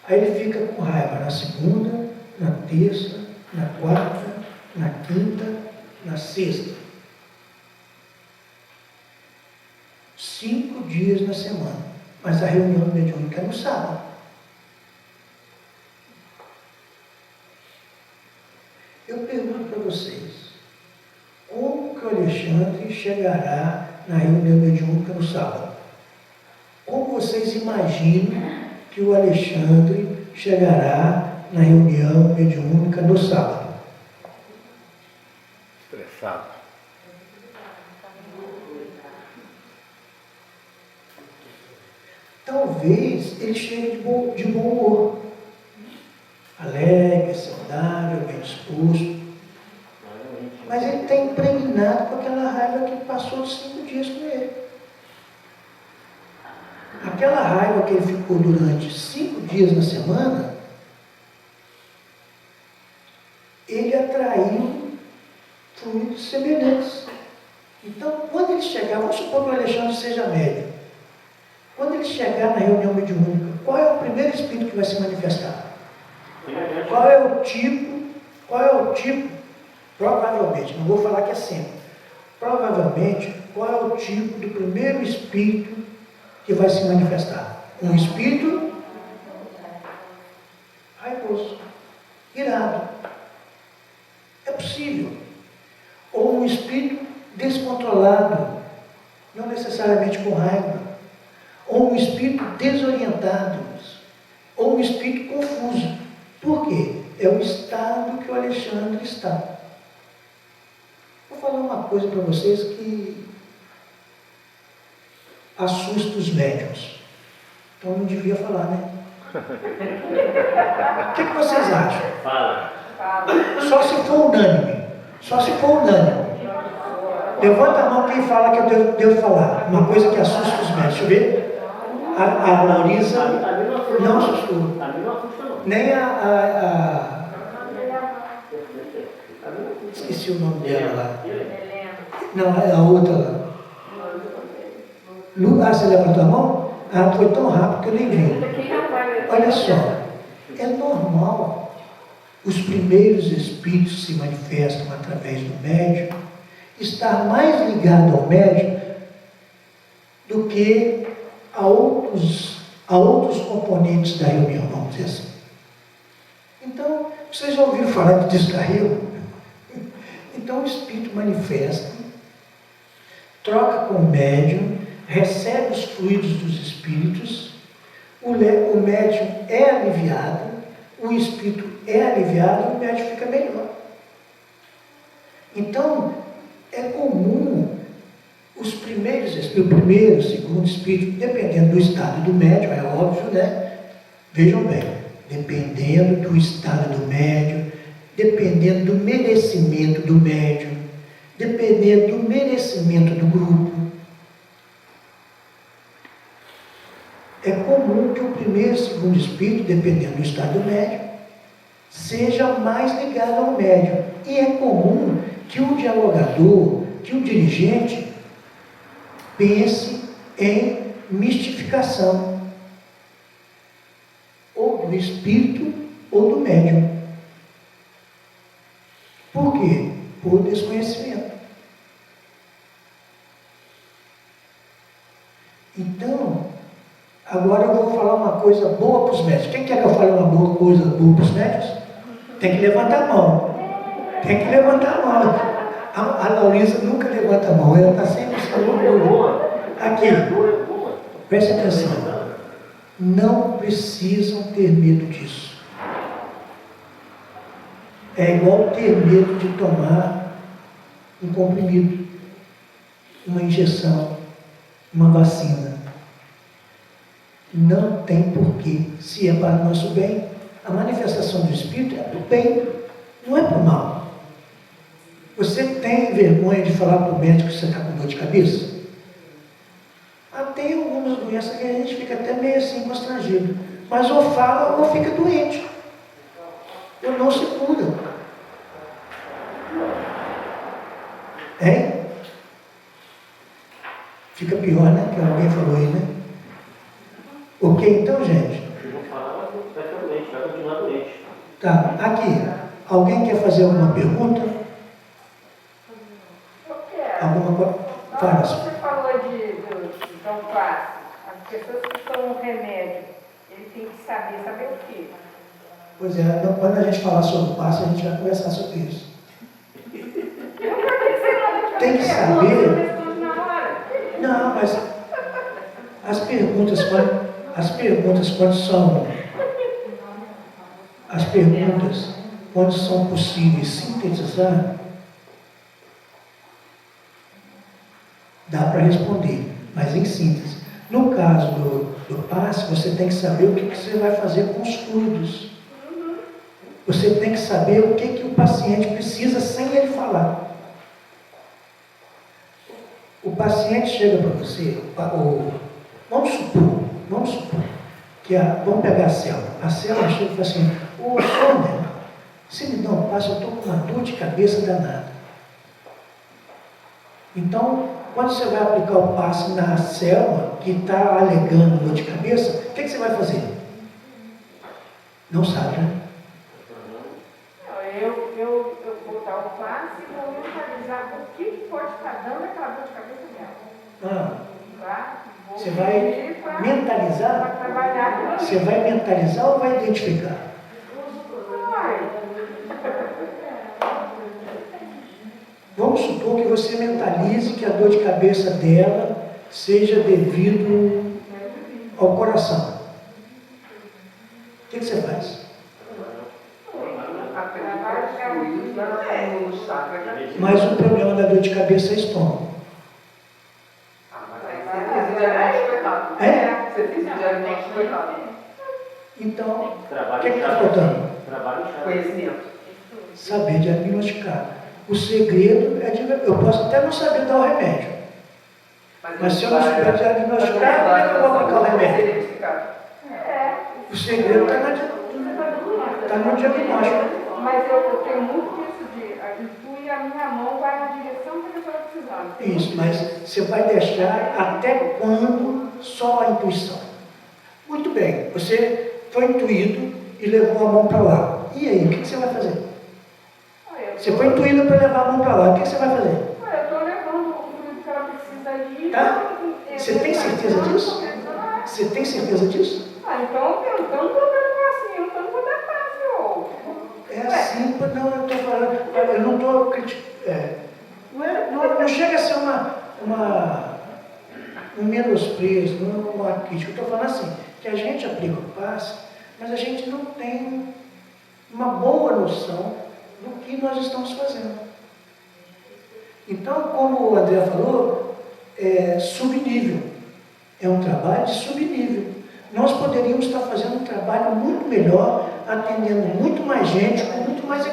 Aí ele fica com raiva na segunda, na terça, na quarta, na quinta, na sexta. 5 dias na semana. Mas a reunião mediúnica é no sábado. Eu pergunto para vocês, como que o Alexandre chegará na reunião mediúnica no sábado? Como vocês imaginam que o Alexandre chegará na reunião mediúnica no sábado? Estressado. Talvez ele chegue de bom humor, alegre, saudável, bem disposto, mas ele está impregnado com aquela raiva que passou de 5 dias com ele. Aquela raiva que ele ficou durante 5 dias na semana, ele atraiu fluidos semelhantes. Então, quando ele chegar, vamos supor que o Alexandre seja médium. Quando ele chegar na reunião mediúnica, qual é o primeiro espírito que vai se manifestar? Qual é o tipo, provavelmente, não vou falar que é sempre, provavelmente, qual é o tipo do primeiro espírito que vai se manifestar? Um espírito raivoso, irado. É possível. Ou um espírito descontrolado, não necessariamente com raiva. Ou um espírito desorientado. Ou um espírito confuso. Por quê? É o estado que o Alexandre está. Vou falar uma coisa para vocês que assusta os médiuns. Então não devia falar, né? O que vocês acham? Fala. Só se for unânime. Só se for unânime. Levanta a mão quem fala que eu devo falar. Uma coisa que assusta os médicos. Deixa eu ver. A Laurisa não assustou. A mim não assusta, não. Nem esqueci o nome dela lá. Não, a outra lá. Você levantou a mão? Foi tão rápido que eu nem vi. Olha só. É normal os primeiros espíritos se manifestam através do médium estar mais ligado ao médium do que a outros componentes da reunião, vamos dizer assim. Então, vocês já ouviram falar de descarrego? Então o espírito manifesta, troca com o médium, recebe os fluidos dos espíritos, o médium é aliviado, o espírito é aliviado e o médium fica melhor. Então, é comum o primeiro, segundo espírito, dependendo do estado do médium, é óbvio, né? Vejam bem, dependendo do estado do médium, dependendo do merecimento do médium, dependendo do merecimento do grupo, é comum que o primeiro e segundo espírito, dependendo do estado do médium, seja mais ligado ao médium. E é comum que o dialogador, que o dirigente, pense em mistificação, ou do espírito ou do médium. Por quê? Por desconhecimento. Então, agora eu vou falar uma coisa boa para os médicos. Quem quer que eu fale uma coisa boa para os médicos? Tem que levantar a mão. Tem que levantar a mão. A Laurisa nunca levanta a mão, ela está sempre falando. Aqui, preste atenção. Não precisam ter medo disso. É igual ter medo de tomar um comprimido, uma injeção, uma vacina. Não tem porquê. Se é para o nosso bem, a manifestação do Espírito é para o bem, não é para o mal. Você tem vergonha de falar para o médico que você está com dor de cabeça? Tem algumas doenças que a gente fica até meio assim constrangido. Mas ou fala ou fica doente. Ou não se cura. Hein? Fica pior, né? Que alguém falou aí, né? Ok, então, gente? Eu vou falar, vai ficar doente, vai continuar doente. Tá, aqui. Alguém quer fazer alguma pergunta? Eu quero. Alguma coisa? Fala. Você falou de passe. As pessoas que tomam remédio, ele tem que saber o quê? Pois é, quando a gente falar sobre o passe, a gente vai conversar sobre isso. Tem que saber. Não, mas as perguntas quando são possíveis sintetizar, dá para responder, mas em síntese. No caso do passe, você tem que saber o que você vai fazer com os fluidos. Você tem que saber o que o paciente precisa sem ele falar. O paciente chega para você, vamos supor, que vamos pegar a célula. A célula chega e fala assim, Sônia, se me dá um passe, eu estou com uma dor de cabeça danada. Então, quando você vai aplicar o passe na célula que está alegando dor de cabeça, o que você vai fazer? Não sabe, né? que pode estar dando aquela dor de cabeça dela. Tá? Vou Você vai pedir pra mentalizar? trabalhar aquilo ali. Você vai mentalizar ou vai identificar? Vai. Vamos supor que você mentalize que a dor de cabeça dela seja devido ao coração. O que você faz? Mas o problema da dor de cabeça é estômago. É? Você fez o diagnóstico errado. Então, o Trabalho que está chato. faltando? Trabalho chato. Conhecimento. Saber diagnosticar. O segredo é eu posso até não saber dar o remédio. Mas se eu não souber diagnosticar, como é que eu vou aplicar o remédio? O segredo está no diagnóstico. Mas eu tenho muito disso de intui a minha mão vai na direção que a pessoa está precisando. Isso, mas você vai deixar até quando só a intuição? Muito bem, você foi intuído e levou a mão para lá. E aí, o que você vai fazer? Você foi intuído para levar a mão para lá, o que você vai fazer? Eu estou levando o fluido que ela precisa ali. Tá? Você tem certeza disso? Você tem certeza disso? Então tentando trabalhar assim, eu não vou dar fácil. É assim, não, eu estou falando, eu não estou criticando. Não chega a ser um menosprezo, não uma crítica. Eu estou falando assim, que a gente aplica o passe, mas a gente não tem uma boa noção do que nós estamos fazendo. Então, como o André falou, é subnível. É um trabalho de subnível. Nós poderíamos estar fazendo um trabalho muito melhor, atendendo muito mais gente, com muito mais